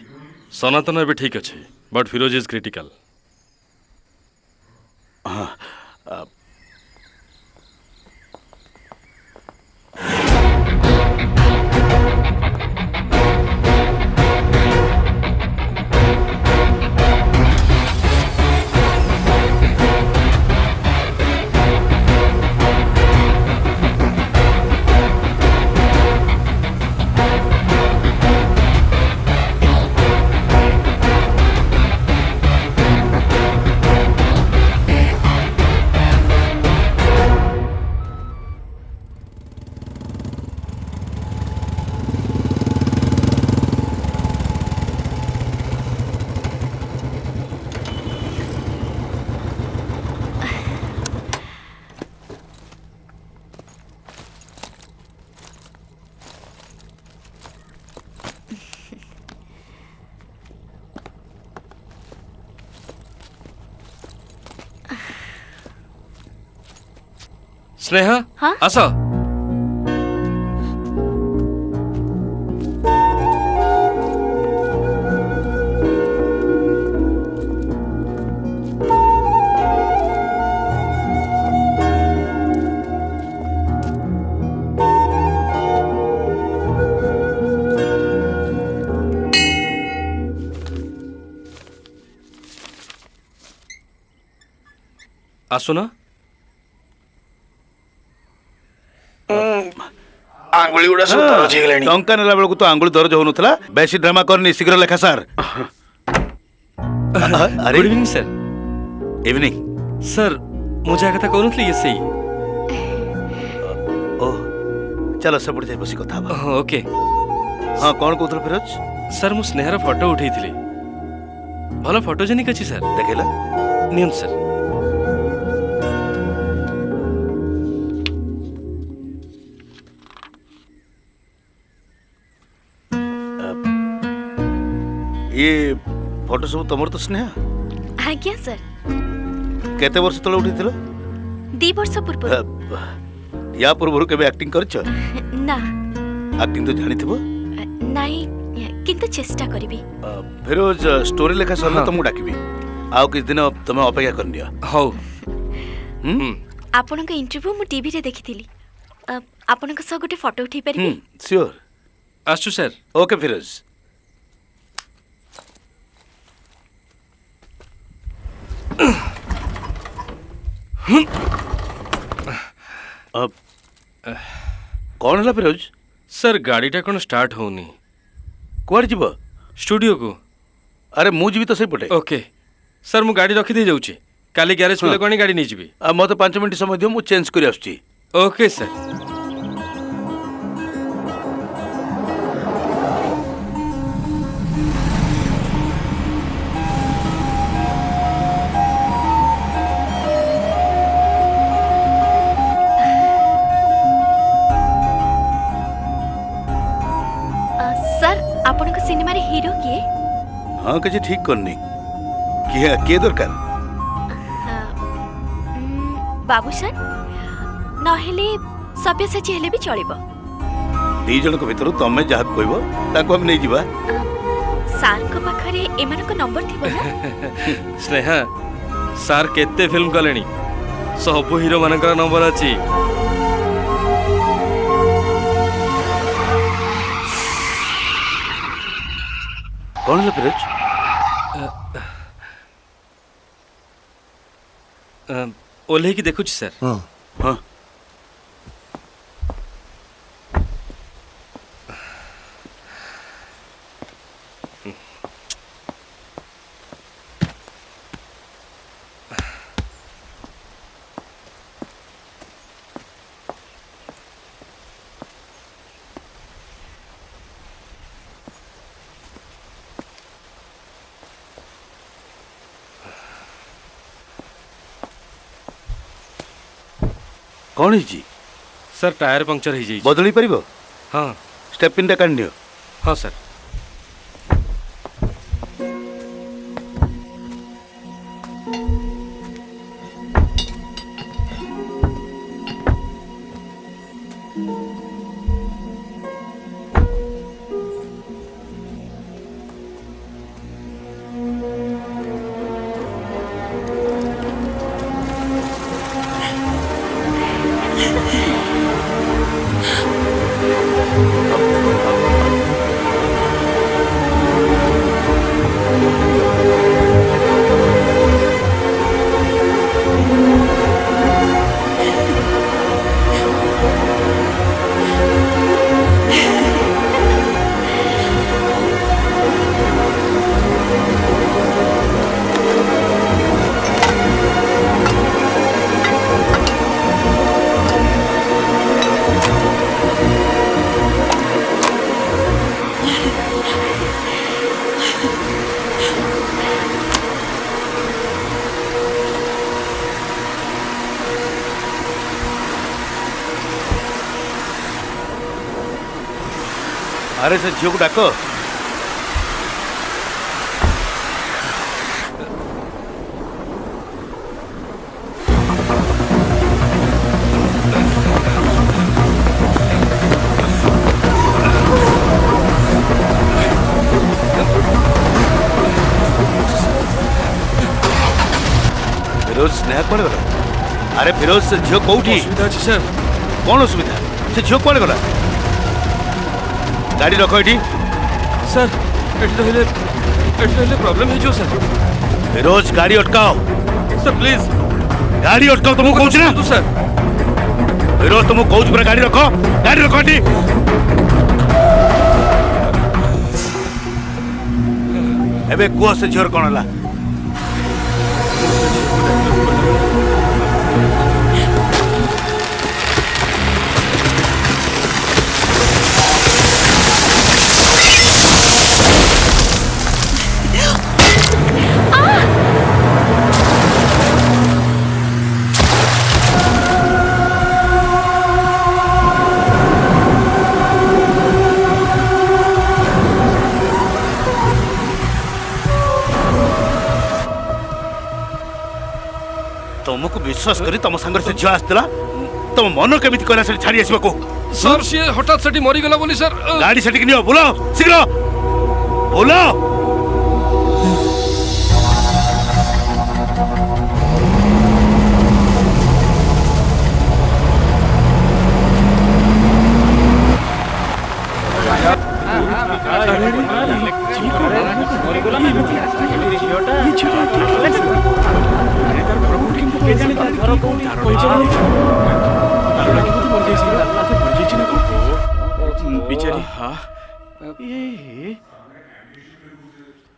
सनातन भी ठीक अछि बट फिरोज इज क्रिटिकल। हाँ स्नेहा हाँ? आस आसुना आंगुली गुड़ा सब दरज हो गलानी टंका नेला बेलକୁ ତ ଆଙ୍ଗୁଳି ଦରଜ ହଉନଥିଲା ବେଶୀ ଡ୍ରାମା କରନି ଶୀଘ୍ର ଲେଖା sir good evening sir evening sir मुझे कथा कहूनथली ये सही ओ चलो सेपट जाई बसी कथा बा ओके हां कोन कहथल फिरोज सर मु स्नेहर फोटो उठेइथिली भलो फोटोजेनिक अछि सर देखेला नियम सर ये फोटो सब तमर तो स्नेहा आज्ञा सर केते वर्ष तले उठिथिलो 2 वर्ष पूर्व या पूर्व केबे एक्टिंग करछ ना एक्टिंग तो जानिथिबो नाही किंतु चेष्टा करबी फिरोज स्टोरी लेखा सरला तुमको डाकिबी आउ किछ दिन तुम अपेक्षा करनिया हौ आपनक इंटरव्यू मु टीवी रे देखिथिली आपनक स गोटे फोटो उठै परबी श्योर आसु सर ओके फिरोज अब कौन है फिरोज सर गाड़ीटा कौन स्टार्ट होनी कुआड़ जीव स्टूडियो को अरे मु जीवी तो सही पटे ओके सर मु गाड़ी रखी दे जाउची काली गैरेज पे कोनी गाड़ी नहीं जीवी आ मते 5 मिनिट समय दियो मु चेंज करी आछी ओके सर आपनक सिनेमा रे हीरो किए हां कजे ठीक करनी के दरकार बाबूशान नहेले सब्यसाची हेले भी चलिबो दी जण को भीतर तमे जहा कहबो ताको हम नै जीवा सार को पाखरे एमानक नंबर थिबो ना स्नेहा सार केते फिल्म कलेनी सब हीरो मानकर नंबर अछि कौन है फिरोज ओल्हे की देखुछ सर हां हां कौन है जी सर टायर पंक्चर हो जाई बदली परिबो हां स्टेप इन काढनियो हां सर अरे से झील को डाक फिरोज स्नेहा कौन गला? अरे फिरोज से झील कौटी असुविधा अछि सर। कौन असुविधा? से झील कौन गला? गाड़ी रख एठी सर। एठी रहले प्रॉब्लम है जो सर। फिरोज गाड़ी अटकाओ सर प्लीज। गाड़ी अटकाओ तुमको कहूँ ना तू सर। फिरोज तुमको कहूँ पूरा गाड़ी रखो एठी एबे कुह से झील कौन है? तुमको विश्वास करी तुम संग से झील आसला तुम मन केमिति कहला से छाड़ी आसबा को? सर सी हठात सेठी मरी गला बोली सर। गाड़ी सेठी नियो बोलो शीघ्र बोलो।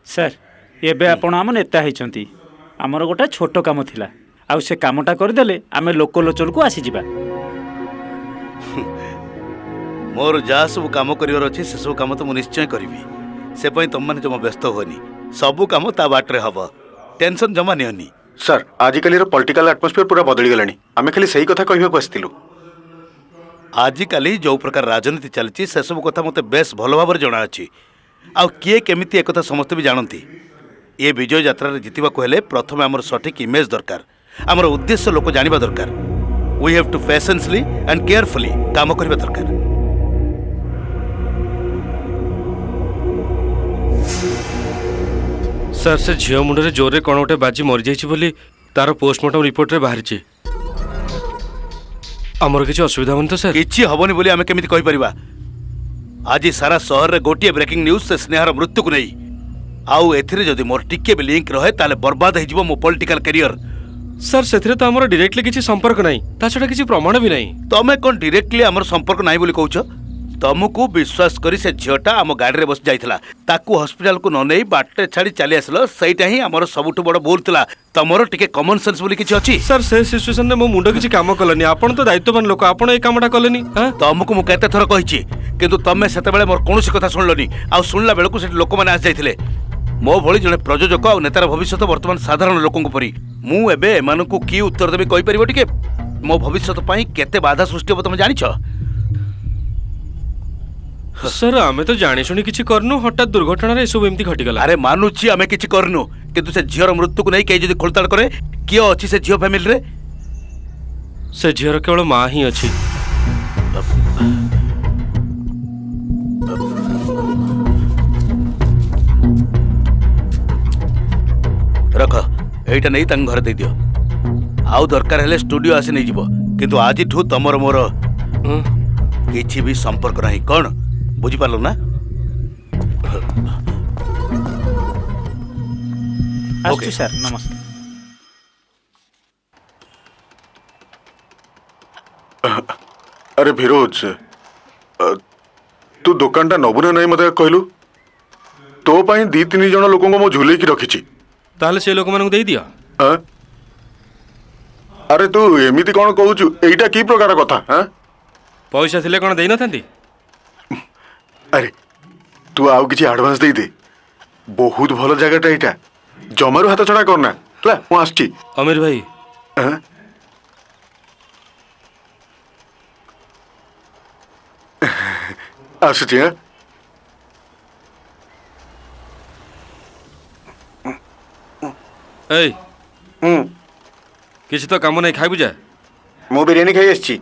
सर एबे आपण आम नेता होती आमर गोटे छोट काम थिला आउ से कामटा करदेले आमे लोकलोचन को आसी जिबा। मोर जा सब काम करिवर अछि से सब काम तो मु निश्चय करिवि। से पई तुम माने जमा व्यस्त होनी सब काम ता बाटरे हबो टेंशन जमा नियनी। सर आजिकल पॉलिटिकल एटमॉस्फेयर पूरा बदली गलानी आमे खाली सही कथा कहबा को आस्तिलु। आजिकल जो प्रकार राजनीति चलती से सब कथा मते बेस भल भाव जना अछि आ किए केमिति एक कथा समस्त भी जानती। ये विजय यात्रा रे जितिबा को हेले प्रथम हमर सठिक इमेज दरकार हमर उद्देश्य लोक जानिबा दरकार। We have to patiently and carefully काम करबा दरकार। सर से झील मुंड रे जोरे कोन गोटे बाजी मरि जाइछि बोली तार पोस्टमार्टम रिपोर्ट रे बाहर छि। हमर किछि असुविधा होन तो सर? किछि हबनी बोली आमे केमिति कहि परिबा? आज सारा शहर रे गोटिए ब्रेकिंग न्यूज से स्नेहार मृत्यु को नहीं आउ एथिरे जदि मोर टिके भी लिंक रहे ताले बर्बाद हो जिवो मो पॉलिटिकल करियर। सर सेथिरे तो हमर डायरेक्टली किछि संपर्क नाही ता छडा किछि प्रमाण भी नाही। तमे कोन डायरेक्टली हमर संपर्क नाही बोली कहउछ? तुमको विश्वास करी से झीटा आम गाड़ी रे बस जाइथिला ताकू हॉस्पिटल को न नहीं बाटे छाड़ी चली आसलो सहीटा ही हमर सबुठ बड़ भूल थिला। तमरो टिके कॉमन सेंस बोली किछि अछि? सर से सिचुएशन ने मो मुंड किछि काम करलनी आपण तो दायित्ववान लोक आपण ए कामटा करलनी। हां तुमको मु केते थर कहिछि किंतु तमे सेते बेले मोर कोनोसी कथा सुनलनी आ सुनला बेले को से लोक माने आस जाइथिले। मो भली जने प्रयोजक आ नेतार भविष्यत वर्तमान साधारण लोकन को परी मु एबे एमानन को की उत्तर देबे कहि परिबो टिके मो भविष्यत पई केते बाधा सृष्टि हो तुम जानिछ? सर आमे तो जानि सुनी किछि करनु हठात दुर्घटना रे सब एमती घटी गला। अरे मानुछि आमे किछि करनु किंतु से झियर मृत्यु को नहीं कहि जदी खोलताड़ करे कियो अछि से झियो फैमिली रे? से झियर केवल मां ही अछि। रख एटा नहीं तंग घर दे दियो आउ दरकार हेले स्टूडियो आसी नहीं जिवो किंतु आजिठू तमर मोर किछि भी संपर्क नहीं कौन बुझी पारलो ना आसुची सर नमस्कार। अरे फिरोज तू दुकान टा नबु ना नहीं मते कहलु तो पाई 2-3 जण लोक को मो झुले की रखिछि ताले से लोक मानू दे दिया। अरे तू एमिति कोन कहूचु एइटा की प्रकार कथा हां पैसा थिले कोन देई नथंती। अरे तू आउ किछि एडवांस दे दे बहुत भलो जगहटा एइटा जमारू हाथ छड़ा करना ला मु आछी। अमीर भाई आछी हां ए किसी तो काम नहीं खाई बुझा मु बिरियानी खाई आछी।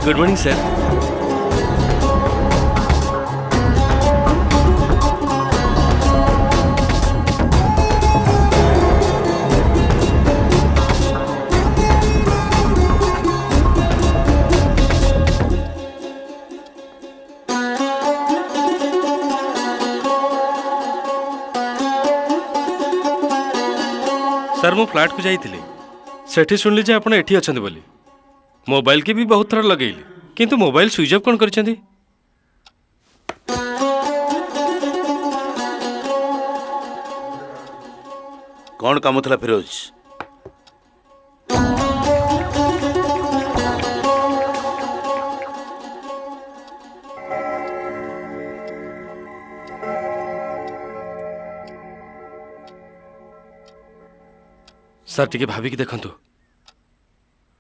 Good morning sir. सर मु फ्लैट को जाइथिली सेठी सुनली जे आपण एठी अछंती बोली मोबाइल के भी बहुत थर लगेली किंतु मोबाइल स्विच ऑफ कौन करछंती। कौन काम थला फिरोज सर टिके भाविकी देखंतु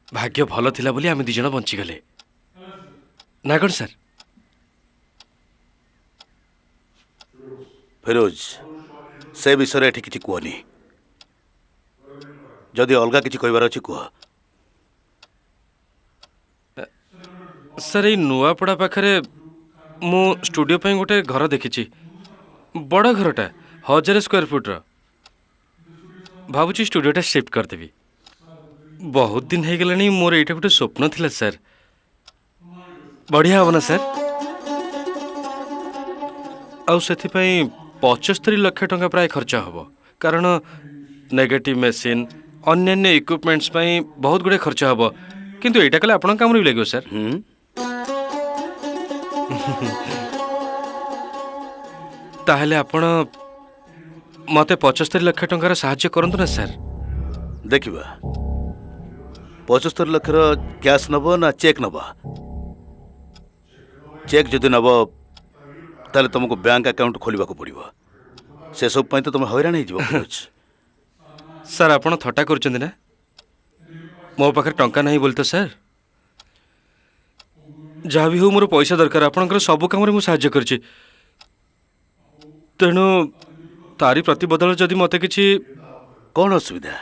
भाग्य भल थिला बोली आमे दी जण बंची गले ना कौन सर। फिरोज से विषय एठी किछि कहनी जदि अलगा किछि कहबार अछि कह। सर ये नुआपड़ा पाखरे मु स्टूडियो पे गोटे घर देखी बड़ घरटा 1000 स्क्वायर फुट भावुची स्टूडियोटा शिफ्ट करदेवी। बहुत दिन हो गलानी मोर एटा गोटे स्वप्न थिला सर बढ़िया हम ना सर आउ सेथि 75 लाख टंका प्राय खर्च हम कारण नेगेटिव मेसीन अन्य इक्विपमेंट्स बहुत गुड़े खर्च हम किंतु एटा कले आपण काम भी लगे सर। ताहले आपण मते 75 लाख टंकार साहाय्य करंतु ना सर। देखिबा 75 लाख कैश नब ना चेक नब चेक जदि नब ताले तुमको बैंक अकाउंट खोलिबा को पड़िबो से सब पई तो तुम हैरान हो जिवो। सर आपण थट्टा करछन ना मो पाखर टंका नहीं बोलते सर जहाँ भी हो मोर पैसा दरकार आपणकर सब काम में साहाय्य करछि तेणु तारी प्रतिबदल जदि मते किछि कौन असुविधा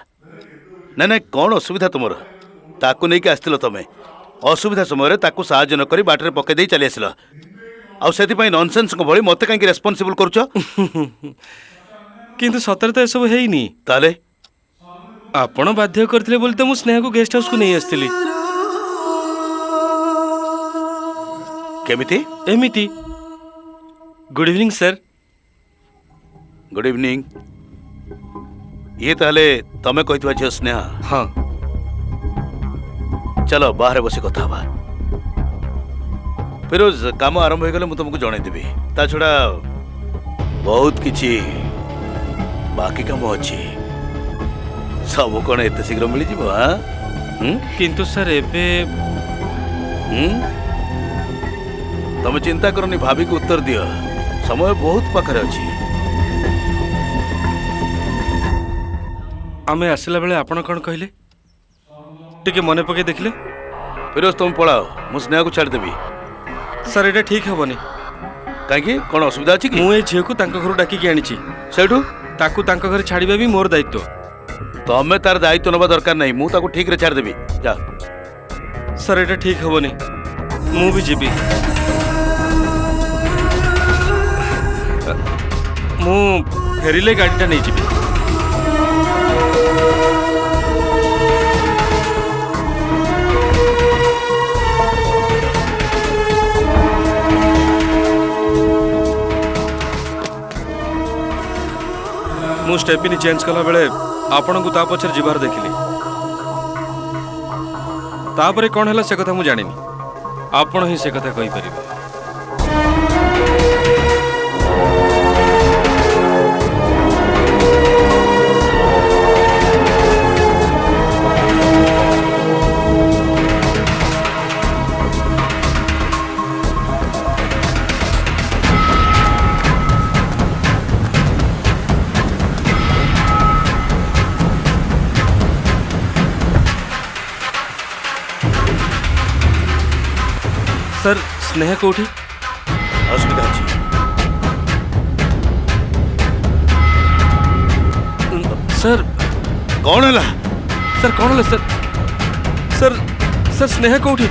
ना ना कौन असुविधा तुमर ताकू नहीं आसथिल तमे असुविधा समय ताकू साहाय्य न करी बाटरे पके देई चली आसिल आउ सेति नॉनसेंस को भली मते काई रेस्पोंसिबल करूछ किंतु सतरे तो एसबू हेनी ताले आपण बाध्य करथिले बोली तो मु स्नेहा को गेस्ट हाउस को नहीं आसथिली केमिति एमिति good evening sir good evening ये ताले तमे कहितवा झियो स्नेहा हाँ चलो बाहर बसी कथा बा फिरोज काम आरंभ हो गले मु तुमको जणाई देबी ता छुड़ा बहुत किछि बाकी काम अछि सब कोन एते शीघ्र मिली जीव हां किंतु सर एबे तमे चिंता करनी भाभी को उत्तर दियो समय बहुत पाखरे अछि आमे आसिला बेले आपण कोन कहले टिके मने पके देखले फिरोज तुम पळाओ मु स्नेहा को छाड़ देबी सर एटा ठीक हबनी काहे कोन असुविधा अछि कि मु ए झियो को तांको घर डाकी के आनिछि सेठू ताकू तांको घर छाड़ीबा भी मोर दायित्व तमे तार दायित्व नबा दरकार नहीं मु ताको ठीक रे छाड़ देबी जा सर एटा ठीक हबनी मु भी जीबी मु फेरिले गाड़ीटा नहीं जीबी मु स्टेपिनी चेंज कला बेले आपण को ता पछर जीवार देखिली तापरे कौन है से कथा मु जानिनी आपण ही से कथा कहि परिबे सर स्नेहा कोठी असुविधा अछि सर कौन है सर कौन है सर सर सर स्नेहा कोठी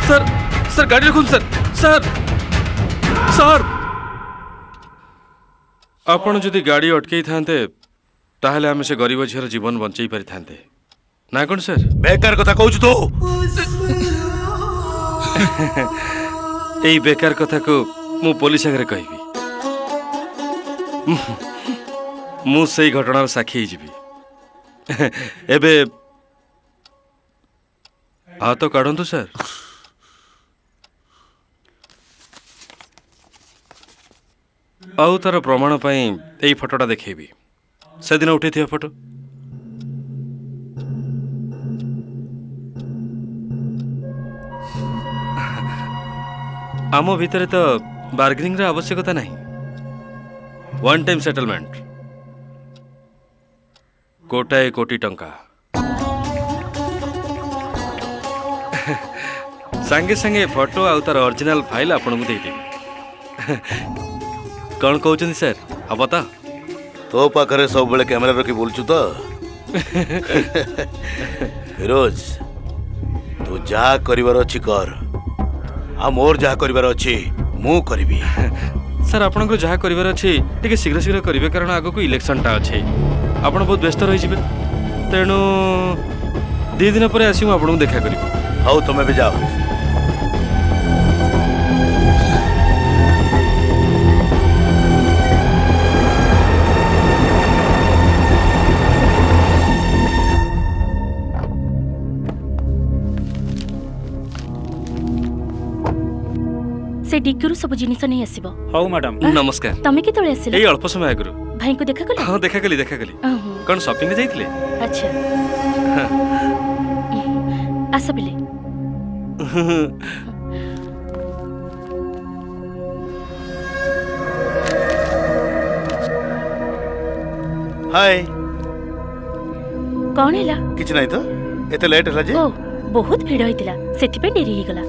सर सर गाड़ी रखुन सर सर सर आपण जदि गाड़ी अटकई थांते ताहले आमे से गरीब झीर जीवन बंचई पारि थांते ना कोन सर बेकार कथा कहू तो এই বেকার কথা को मु पुलिस आगे कहबी मु से घटनार साक्षी जीवी एबे हाथ काढंतु सर आउ तार प्रमाण पाई एई फोटोटा देखेबी से दिन उठेथिया फोटो आम भितर तो बार्गेनिंग रा आवश्यकता नहीं वन टाइम सेटलमेंट कोटाए कोटी टंका संगे संगे फोटो आउ तार ओरिजिनल फाइल आपन को देदेबी कौन कहउछन सर अब तो तो पाखरे सब बेले कैमरा रखी बोलछु तो फिरोज तू जा करिवार अछि कर आ मोर जहा करिवार अछि मु करबी सर आपन को जहा करिवार अछि टिके शीघ्र शीघ्र करिवे कारण आगो को इलेक्शन टा अछि आपन बहुत व्यस्त रहि जिवे तेनु 2 दिन पर आसी आपन को देखा करिबो हाउ तमे भी जाओ से डिग्गरू सब जिनिस नहीं आसीबो हाउ मैडम नमस्कार तमे केतळे आसिले एई अल्प समय आगरु भाई को देखा कली हां देखा कली कोन शॉपिंग रे जाइतले अच्छा आसा बिले हाय कौन हैला किछ नहीं तो एते लेट हला जे ओ बहुत भीड़ होइतिला सेति पे देरी हे गला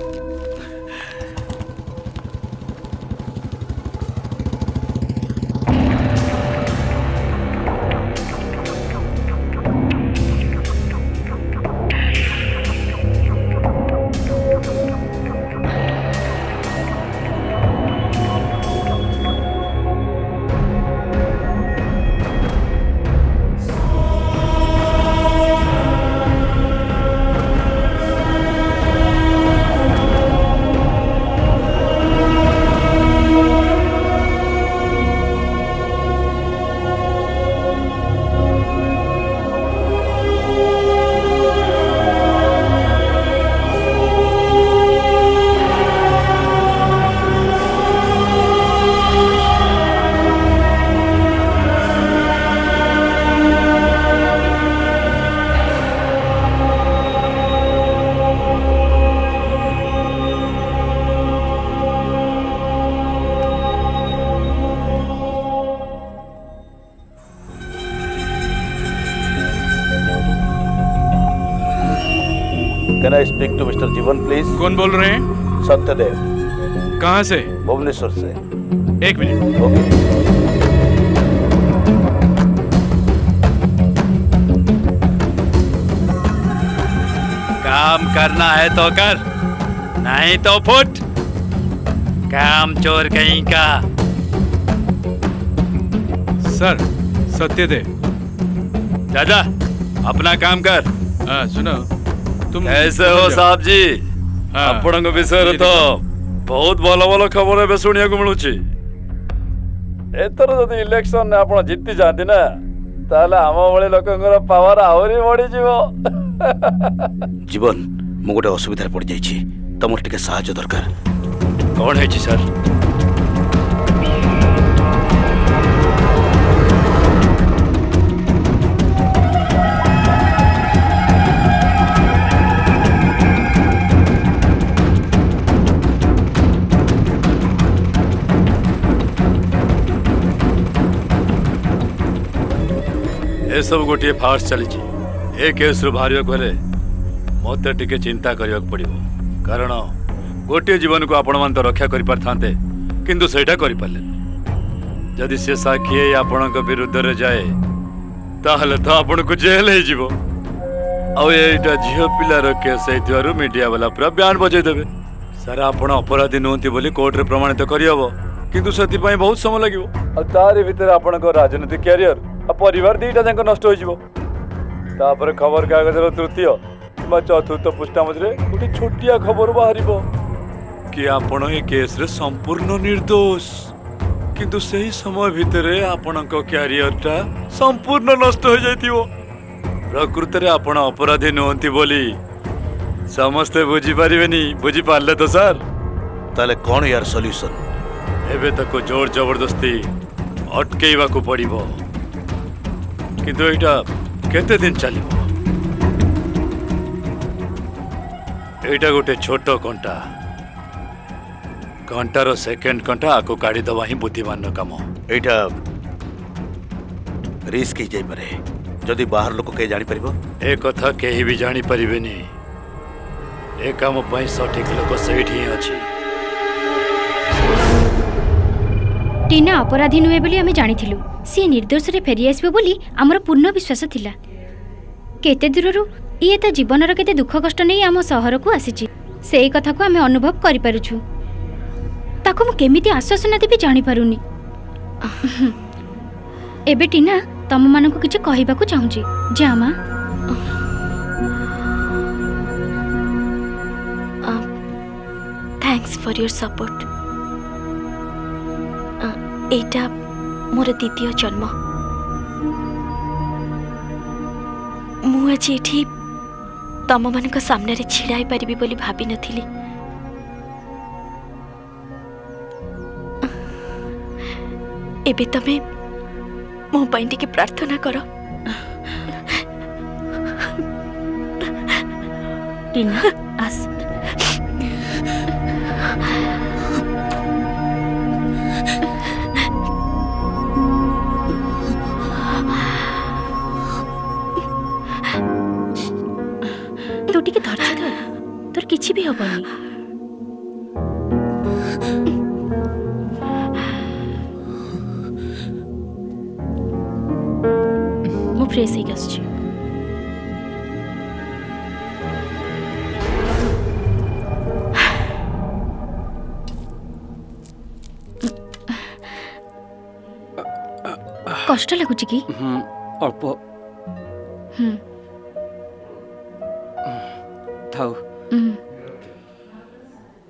can I speak to mister Jeevan please? कौन बोल रहे हैं? सत्यदेव। कहाँ से? भुवनेश्वर से। 1 मिनट। ओके। काम करना है तो कर, नहीं तो फुट। काम चोर कहीं का। सर सत्यदेव। दादा अपना काम कर। सुनो तुम ऐसे हो साहब जी, आपन विषय तो बहुत भल भल खबर एवं शुणा मिलूची। एथर जदि इलेक्शन आप जीति जाती ना ताले आम भली लोकंकर पावर आहरी बढ़ी जीवो। जीवन मु गोटे असुविधा पड़ जाइछि, तमर टिके सहायता दरकार। कौन है जी सर? ए सब गोटे फार्स चली ए केस बाहर गले मत टिके चिंता करने पड़ो, कारण गोटे जीवन को आपण मान तो रक्षा कर पारथांते किंतु सेटा करि पारले। जदि से साक्षी आपण विरुद्ध रे जाए ताहले तो आपण को जेल हो जीवो। आ एटा झियो पिलार केस हेतु मीडिया वाला पूरा बयान बजे देबे। सर आपण अपराधी नहंती बोली कोर्ट रे प्रमाणित करि हबो, किंतु सेति पई बहुत समय लागिवो। आ तारि भितर आपण को राजनीतिक कैरियर आ परिवार दीटा जाक नष्ट हो जीवो। तापर खबर कागजर तृतीय किंवा चतुर्थ पृष्ठा मझे गोटे छोटिया खबर बाहर कि आपण ए केस रे संपूर्ण निर्दोष, किंतु सही समय भितरे आपणक कैरियरटा संपूर्ण नष्ट हो जाइतिवो। प्रकृत रे आपण अपराधी नहंती बोली समस्ते बुझी पारिबेनी। बुझी पारले तो सर? ताले कोन यार सॉल्यूशन? एबे तक जोर जबरदस्ती अटकेइबा को पड़िबो, किंतु एटा केते दिन चलिबो? एटा गोटे छोट कंटा, कंटार सेकेंड कंटा आको काढ़ी दवा ही बुद्धिमान काम। एटा रिस्क ही जाई पारे, जदि बाहर लोक के जानि परिबो। ए कथा केही भी जानि परिबेनी। ए काम पई सठिक लोक सेठी ही अछि। टीना अपराधी नुहे बोली आमे जानिथिलु। सी निर्दोष रे फेरी आसबे बोली हमर पूर्ण विश्वास थिला। केते दूररु ये ता जीवनर केते दुख कष्ट नै आम शहर को आसीची, सेई कथा को आमे अनुभव करि पारुछु। ताको मु केमिति आश्वासन देबी जानि पारुनी। एबे टीना तम मानको किछ कहिबा को चाहूची। जामा थैंक्स फॉर योर सपोर्ट। एटा मोर द्वितीय जन्म। मु आज एठी तम मानक सामने रे छिड़ाई पारिबी बोली भाबी नथिली। एबे तमे मो पई टिके प्रार्थना करो। टीना आस। तू टिके धैर्य धर, तोर किछि भी हबनी। मु फ्रेश ही गसछि। कष्ट लगुछि कि? अल्प थाउ।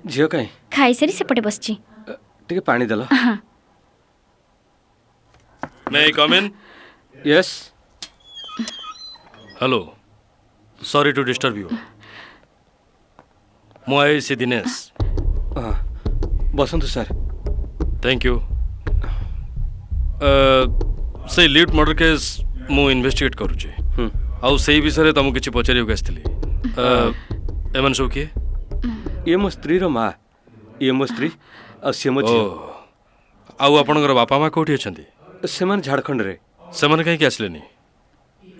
झियो काई खाई सारी सेपटे बसछि। टिके पानी देलो। हां May I come in? Yes. Hello. Sorry to disturb you. ମୁଁ ଆଇସି ଦିନେଶ। ବସନ୍ତୁ ସାର୍। Thank you. ସେ ଲିଫ୍ଟ ମର୍ଡର କେସ୍ ମୁଁ ଇନଭେଷ୍ଟିଗେଟ୍ କରୁଛି। ଆଉ ସେଇ ବିଷୟରେ ତମକୁ କିଛି ପଚାରିବାକୁ ଆସିଥିଲି। ଏମାନେ ସବୁ କିଏ? ଇଏ ମୋ ସ୍ତ୍ରୀର ମା, ଇଏ ମୋ ସ୍ତ୍ରୀ ଆଉ ସିଏ ମୋ ଝିଅ। ଆଉ ଆପଣଙ୍କର ବାପା ମା କୋଉଠି ଅଛନ୍ତି? ସେମାନେ ଝାଡ଼ଖଣ୍ଡରେ। ସେମାନେ କାହିଁକି ଆସିଲେନି?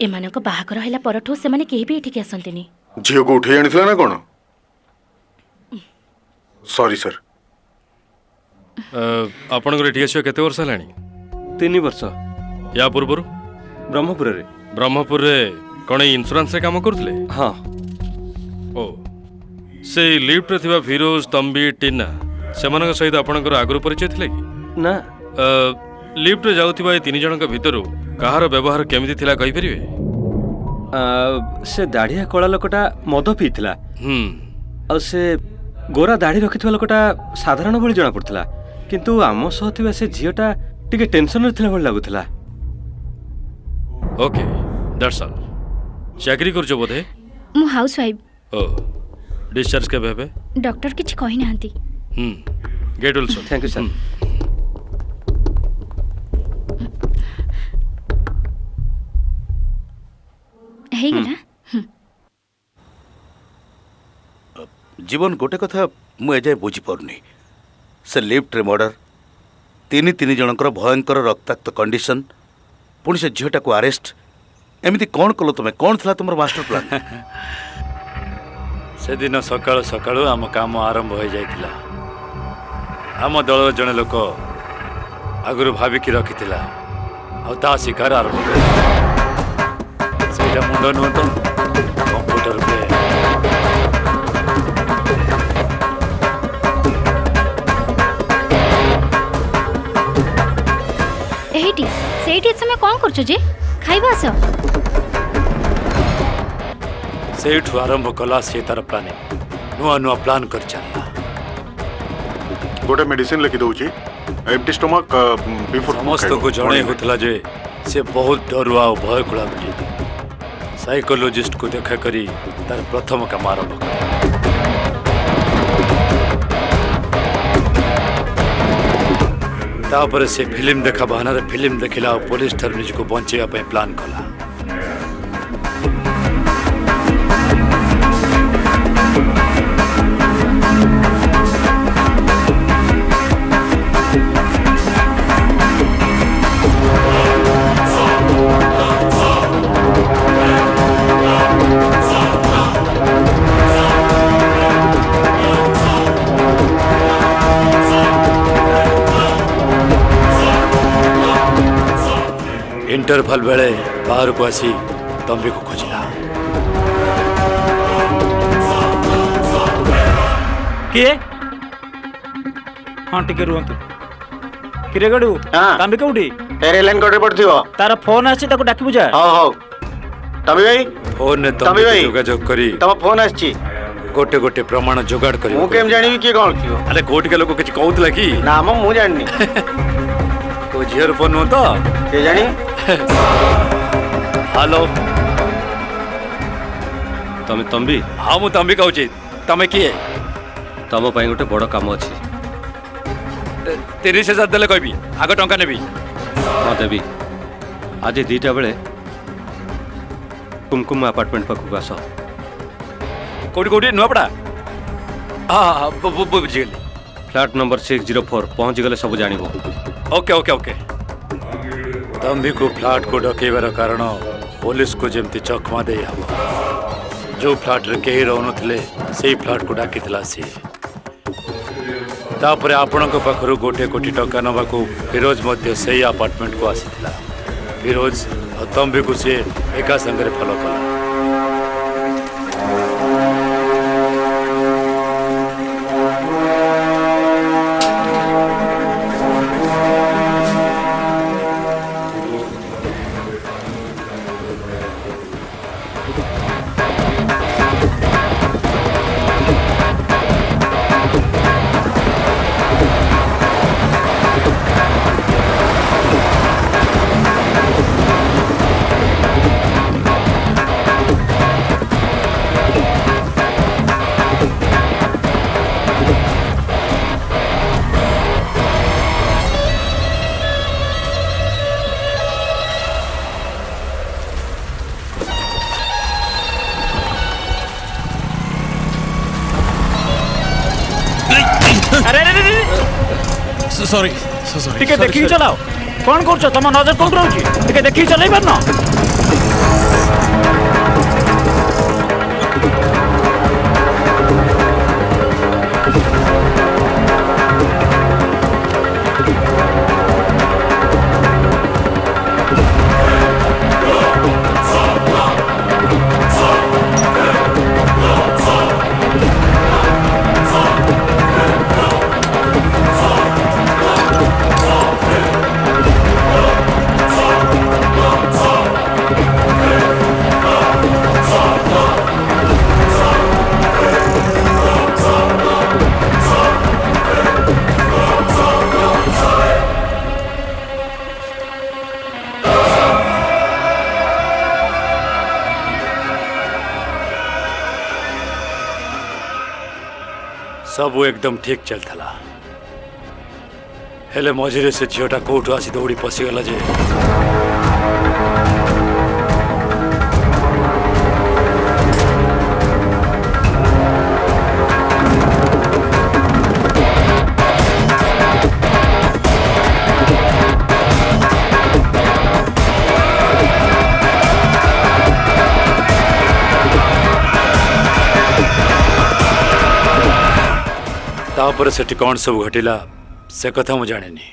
ଏମାନଙ୍କ ବାହାଘର ହେଲା ପରଠୁ ସେମାନେ କେହି ବି ଏଠିକି ଆସନ୍ତିନି। झील को उठे आनी ना कौन? Sorry sir. आपणकर एठी आसिया केते वर्ष हेलाणी? 3 वर्ष। या पूर्व ब्रह्मपुर रे। ब्रह्मपुर रे कौन इन्शुरांस रे काम करथिले? हाँ। ओ से लिफ्ट रे थिबा फिरोज तंबी टीना सेमानक सहित आपणकर आगरु परिचय थिले कि? ना। लिफ्ट रे जाउथिबा ए 3 जनक भितरु कहार व्यवहार केमिति थिला कहि परिबे? से दाढ़िया कला लोकटा मद पीथिला। आ से गोरा दाढ़ी रखिथिबा लोकटा साधारण भଳି जणा पड़थिला, किंतु आम सह थिबा से झियोटा टिके टेंशन रे थिला भଳି लागुथिला। Okay that's all. चाकरी करजो बोधे? मु हाउस वाइफ। ओ डिस्चार्ज केबे हेबे? डॉक्टर किछि कहि नाहंती। Get also. Thank you sir. हेई गेला। जीवन गोटे कथा मु एजाए बुझी पारुनी। से लिफ्ट रे मर्डर, तीन जनकर भयंकर रक्ताक्त कंडीशन, पुणी से झीटा को अरेस्ट, एमती कौन कल तुम? कौन था तुम मास्टर प्लान? से दिन सकाळु सकाळु आम काम आरंभ हो जाइतिला। आम दल जने लोक आगुरु भाविकी रखितिला आ ता शिकार आरंभ सेटा मुंड नु तो कंप्यूटर पे एहिटी सेठी समय कोन करछो जे? खाइबा आस। सेठु आरंभ कला से तार प्लानिंग नुआ नुआ प्लान कर चलला। गोटे मेडिसिन लिखि दउची, एम्प्टी स्टमक बिफोर समस्त को जणे होतला जे से बहुत डरुआ और भय कुला बेटी। साइकोलॉजिस्ट को देखा करी तार प्रथम काम आरंभ कर। तापर से फिल्म देखा बहाना रे फिल्म देखिला और पुलिस थर निज को बंचेगा पे प्लान कला। इंटरवल बेले बाहर को आसी तंबी को खोजिला। किए? हाँ टिके रुहंतु। किरे गडू? हां तंबी कोठी? तेरे लाइन कोठे पड़थियो? तार फोन आसी ताको डाकी बुझा। हां तंबी भाई फोन ने तंबी जोगाजोग करी तम फोन आसी गोटे गोटे प्रमाण जोगाड़ करी। मु केम जानिबी कि कोन कियो? अरे कोट के लोग किछ कहउतला की? ना मु जाननी। तो झियर फोन हो तो के जानी? हेलो तमे तंबी? हाँ मु तंबी कहूची। तमे किए? तम पाई गोटे बड़ काम अछि। 30,000 देले कहबी आग टंका नेबी। हाँ देवी। आज 2टा बेले कुमकुम अपार्टमेंट पाखु आस। कोठी कोठी नुआपड़ा? हाँ बुझिगली। फ्लैट नंबर 604 पहुंच गले सब जानिबो। Okay okay okay. तंबी को फ्लैट को डकेबार कारण पुलिस को जेमती चकमा दे हबो। जो फ्लैट रे केही रहउनथिले सेही फ्लैट को डाकितला सी। तापरे आपणक पाखरु गोटे कोटी टका नबाकू फिरोज मध्य सेही अपार्टमेंट को आसीथिला। फिरोज और तंबी को से एका संगरे फॉलो कला। सॉरी टिके देखि चलाओ। कौन करछो? तम नजर कोन रहउची? टिके देखि चलाई परनो। सब एकदम ठीक चलता हेले मझे से झीटा कौटू आसी दौड़ी पशिगला जे तापर सेठी कौन सब घटिला से कथा मु जाने नहीं।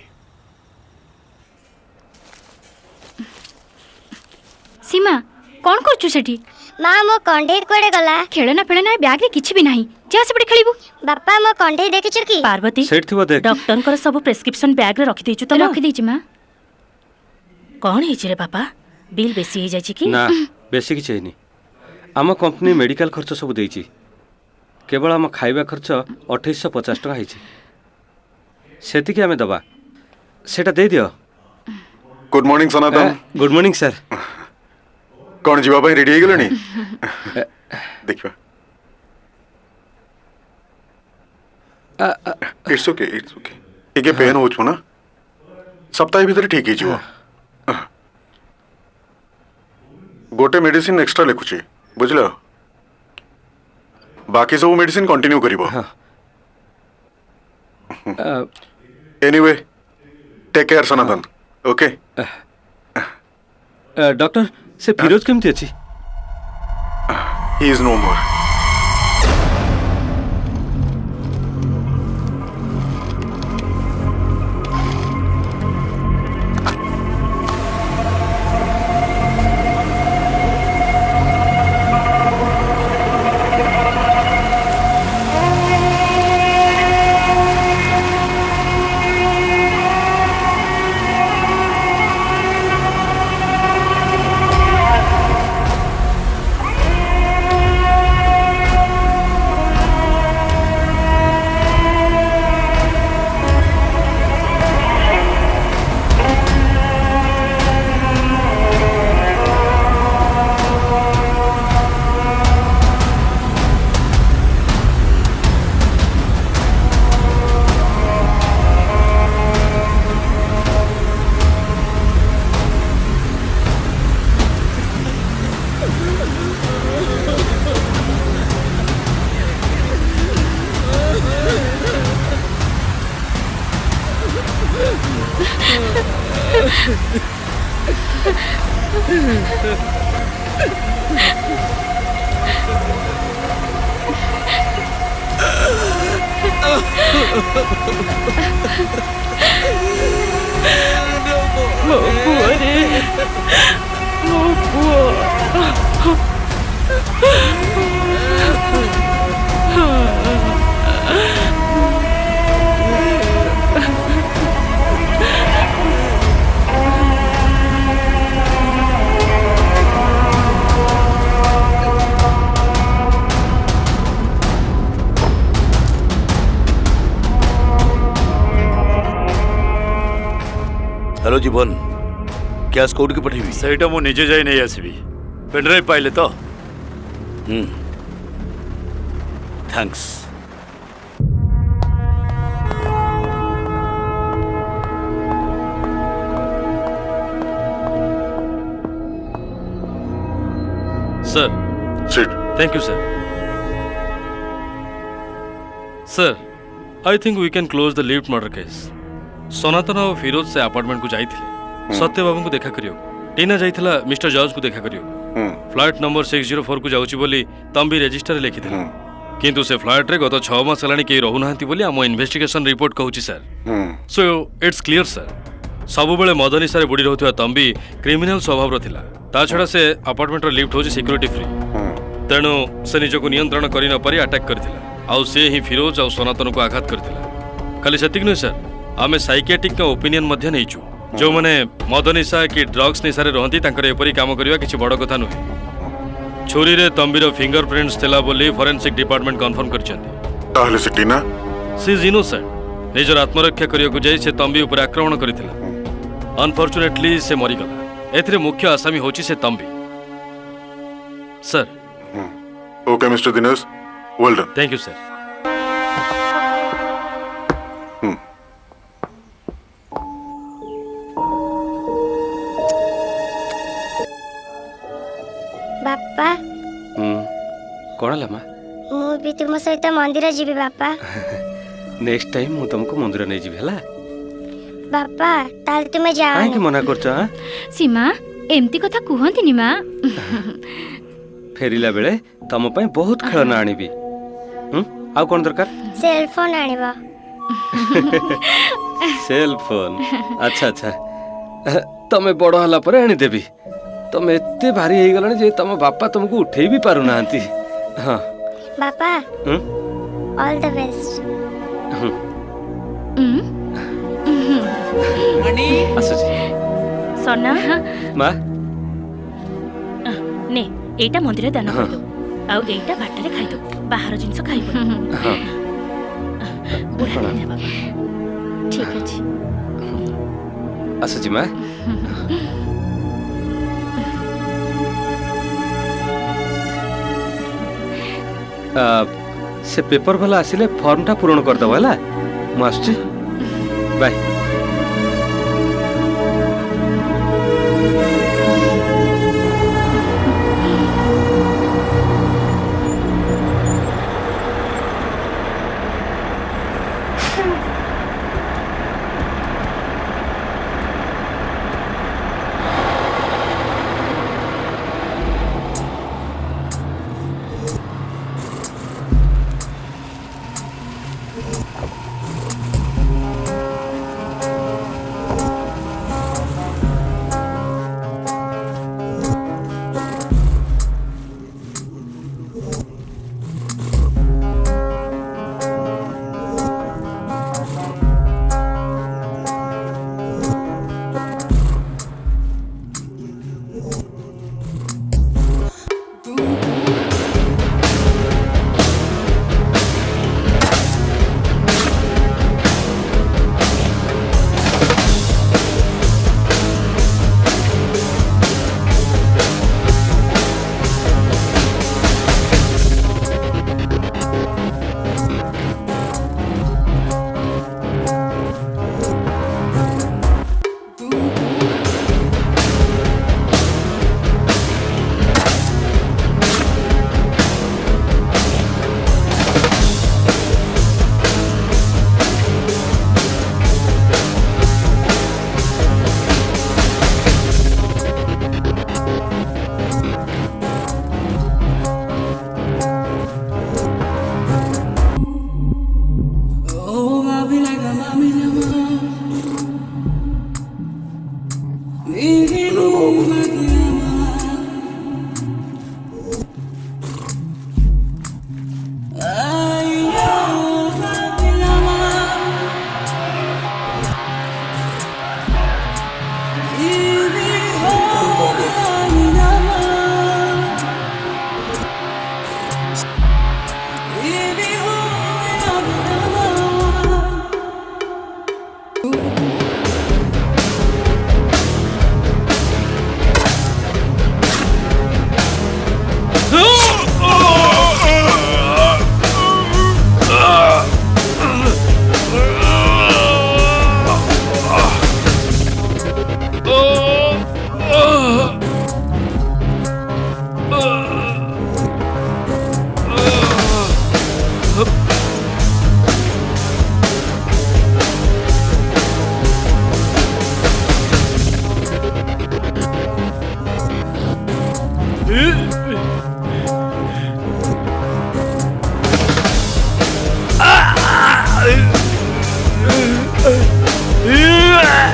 सीमा कौन करछु सेठी? माँ मो कंढे कुआडे गला? खेलना फेलना बैग रे किछि भी नाही, जा से बडे खेलिबू। बापा मो कंढे देखिछु की? पार्वती सेठ थिबो देख। डॉक्टर कर सब प्रेस्क्रिप्शन बैग रे रखि देछु त रखि देछि मां। कौन हिच रे पापा? बिल बेसी हो जाछि की? ना बेसी किछि हेनी। आम कंपनी मेडिकल खर्च सब देछि। केवल आम खाइबा खर्च 2850 टका है सेति आम दबा सेटा दे दियो। Good morning Sanatan. Good morning sir. कौन जीवा भाई रेडी गलनी? देखिबा। It's okay it's okay. टिके पेन हो छु ना सप्ताह भीतर ठीक ही जीवो। गोटे मेडिसिन एक्स्ट्रा लिखुची बुझलो। बाकी सब मेडिसिन कंटिन्यू करिवो। Anyway take care Sanatan. Okay doctor से फिरोज केमती अछि? He is no more. Hello Jiban cash code के पठेबी? सेटा मु निजे जाई नहीं आसीबी। पेन ड्राइव पाइले तो? Thanks. Sir sit. Thank you sir. Sir I think we can close the lift murder case. Sanatan और फिरोज से अपार्टमेंट को जाइथिले सत्य बाबू को देखा करियो। टीना जाइथिला मिस्टर जॉर्ज को देखा करियो। फ्लैट नंबर 604 को जाउची बोली तंबी रजिस्टर लिखि थिला किंतु से फ्लैट रे गत 6 मास हलानी के रहु नांती बोली हम इन्वेस्टिगेशन रिपोर्ट कहूची sir. So it's clear sir सब बेले मद निशारे बुड़ी रहउथवा तंबी क्रिमिनल स्वभाव थिला। ता छडा से अपार्टमेंट रो लिफ्ट होची सिक्योरिटी फ्री तेणु से निजको नियंत्रण करि न पारी अटैक करथिला आउ से ही फिरोज आउ सनातन को आघात करथिला। खाली सेतिक नै सर आमे साइकियाट्रिक का ओपिनियन मध्य नैचु जो माने मद निशा कि ड्रग्स निशारे रहंती तांकर एपरी काम करिवा किछि बड़ कथा नुहे। छुरी रे तंबीर फिंगरप्रिंट्स थिला बोली फोरेंसिक डिपार्टमेंट कंफर्म करछंती। ताहले से टीना सी इज इनोसेंट निजर आत्मरक्षा करिया को जाई से तंबी ऊपर आक्रमण करथिला। अनफॉर्चुनेटली से मरि गला। एथरे मुख्य आसामी होची से Tambi sir. Okay mister Dinesh well done. Thank you sir. कौन है माँ ମୁଁ ବି ତୁମ ସହିତ ମନ୍ଦିର ଯିବି ବାପା। नेक्स्ट टाइम मु तुमको मंदिर नहीं जीवी हला ବାପା ତାହେଲେ ତୁମେ ଯାଅ। काहे मना करछ हां सीमा एमती कथा कुहंतिनी माँ। फेरिला बेले तम पई बहुत खेलना आनिबी आउ कोन दरकार ସେଲ୍ ଫୋନ୍ ଆଣିବ। सेल फोन अच्छा अच्छा तमे बड़ हला पर आनी देबी तमे एते भारी हे गलनी जे तम बापा तुमको उठेई भी पारु नांती हां ବାପା ଅଲ୍ ଦ ବେଷ୍ଟ। आसु सोना माँ ने एटा मंदिर दान कर दो आउ एटा बाटरे खाइ दो बाहर जिंस खाइबो। हां ठीक अछि आसु जी माँ से पेपर वाला आसिले फॉर्म टा पूर्ण कर दबो हला मु आसुची बाय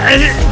Ah!